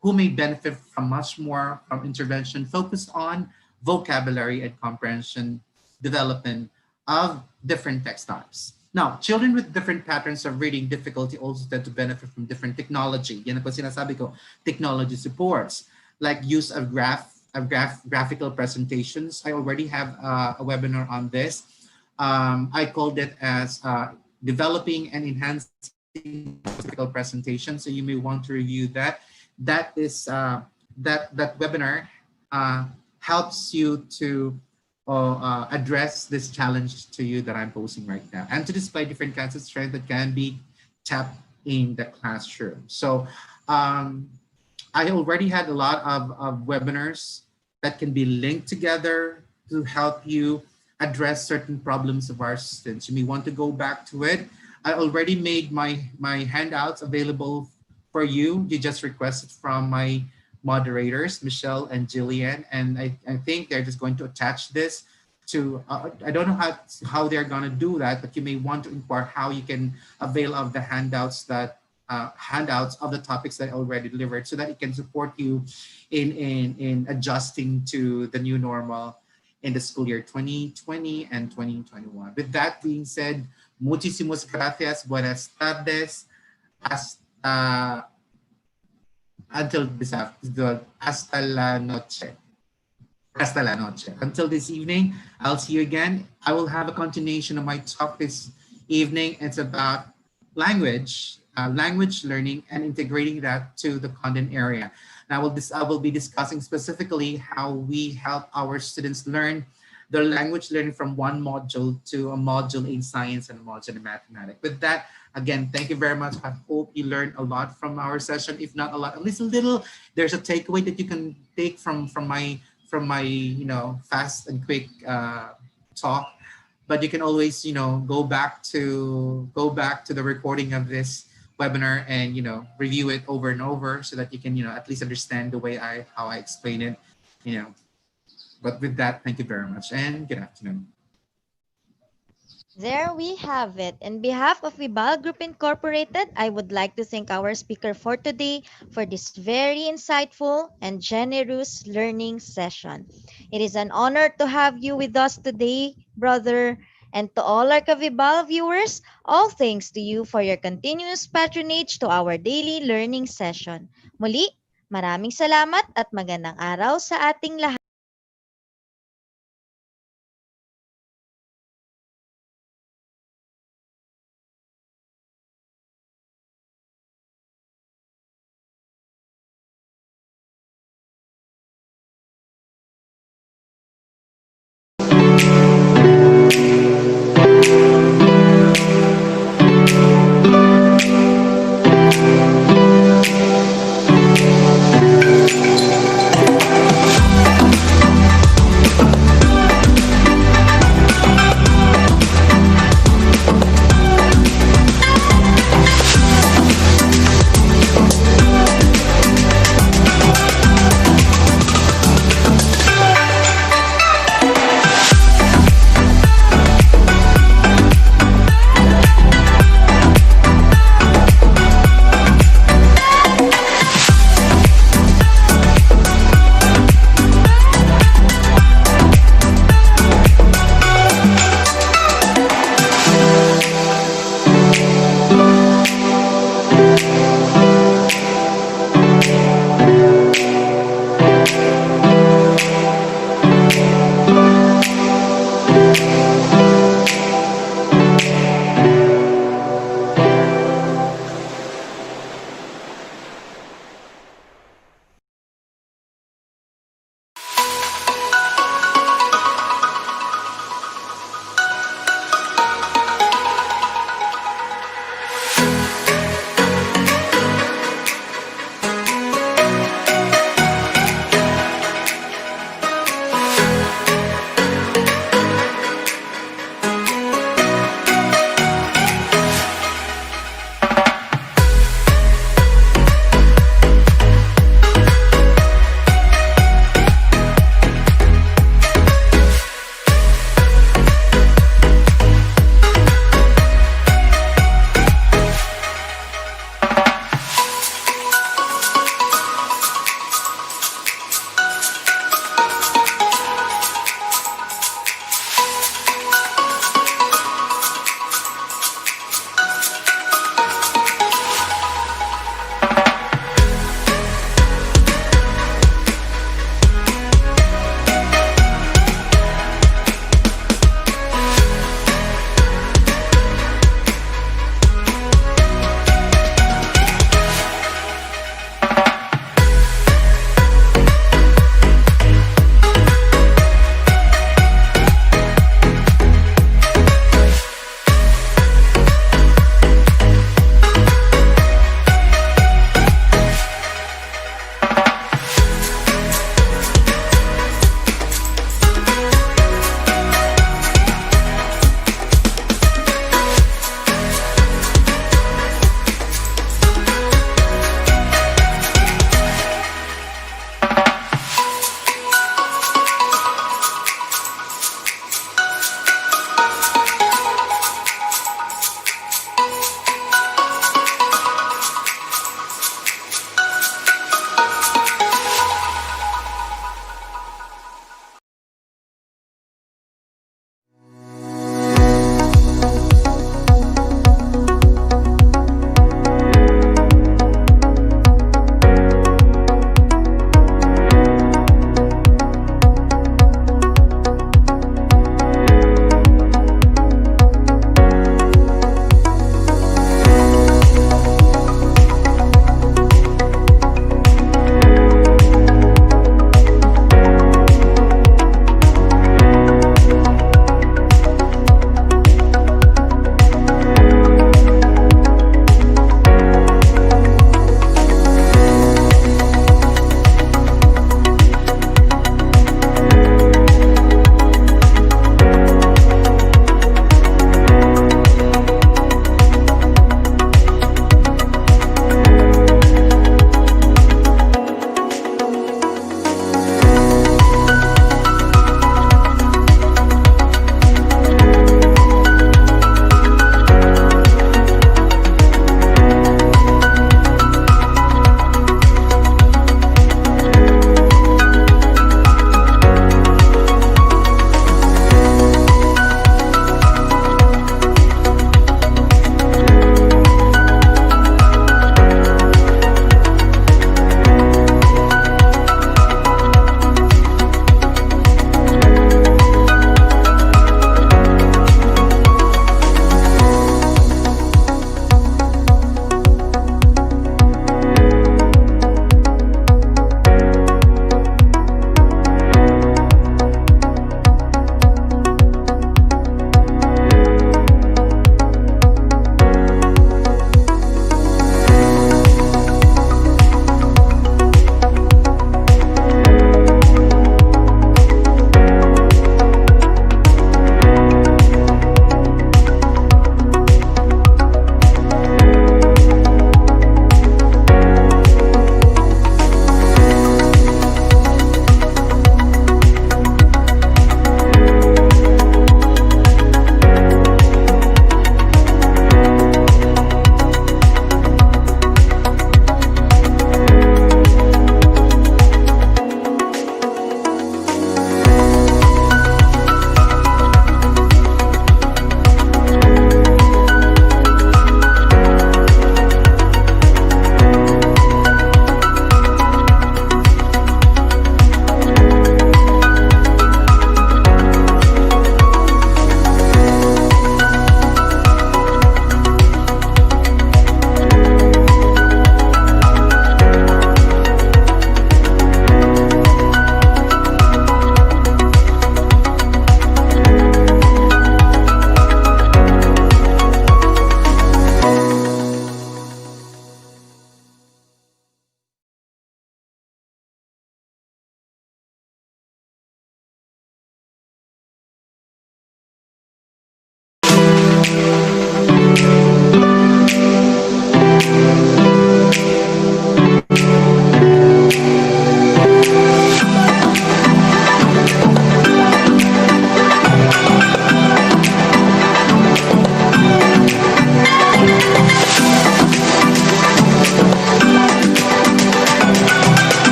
who may benefit from much more from intervention focused on vocabulary and comprehension development of different text types. Now, children with different patterns of reading difficulty also tend to benefit from different technology. Yan ang sinasabi ko, technology supports, like use of graphical presentations. I already have a webinar on this. I called it as developing and enhancing graphical presentation. So you may want to review that. That is that webinar helps you to address this challenge to you that I'm posing right now, and to display different kinds of strength that can be tapped in the classroom. So I already had a lot of webinars that can be linked together to help you address certain problems of our students. You may want to go back to it. I already made my handouts available for you. You just requested from my moderators, Michelle and Jillian, and I think they're just going to attach this to, I don't know how they're going to do that, but you may want to inquire how you can avail of the handouts of the topics that I already delivered so that it can support you in adjusting to the new normal in the school year 2020 and 2021. With that being said, muchísimas gracias, buenas tardes, hasta until this afternoon, hasta la noche. Hasta la noche. Until this evening, I'll see you again. I will have a continuation of my talk this evening. It's about language learning and integrating that to the content area. And I will be discussing specifically how we help our students learn their language learning from one module to a module in science and a module in mathematics. With that, again, thank you very much. I hope you learned a lot from our session. If not a lot, at least a little. There's a takeaway that you can take from my fast and quick talk. But you can always go back to the recording of this webinar and review it over and over so that you can at least understand the way how I explain it. But with that, thank you very much and good afternoon. There we have it. On behalf of VIBAL Group Incorporated, I would like to thank our speaker for today for this very insightful and generous learning session. It is an honor to have you with us today, brother. And to all our VIBAL viewers, all thanks to you for your continuous patronage to our daily learning session. Muli, maraming salamat at magandang araw sa ating lahat.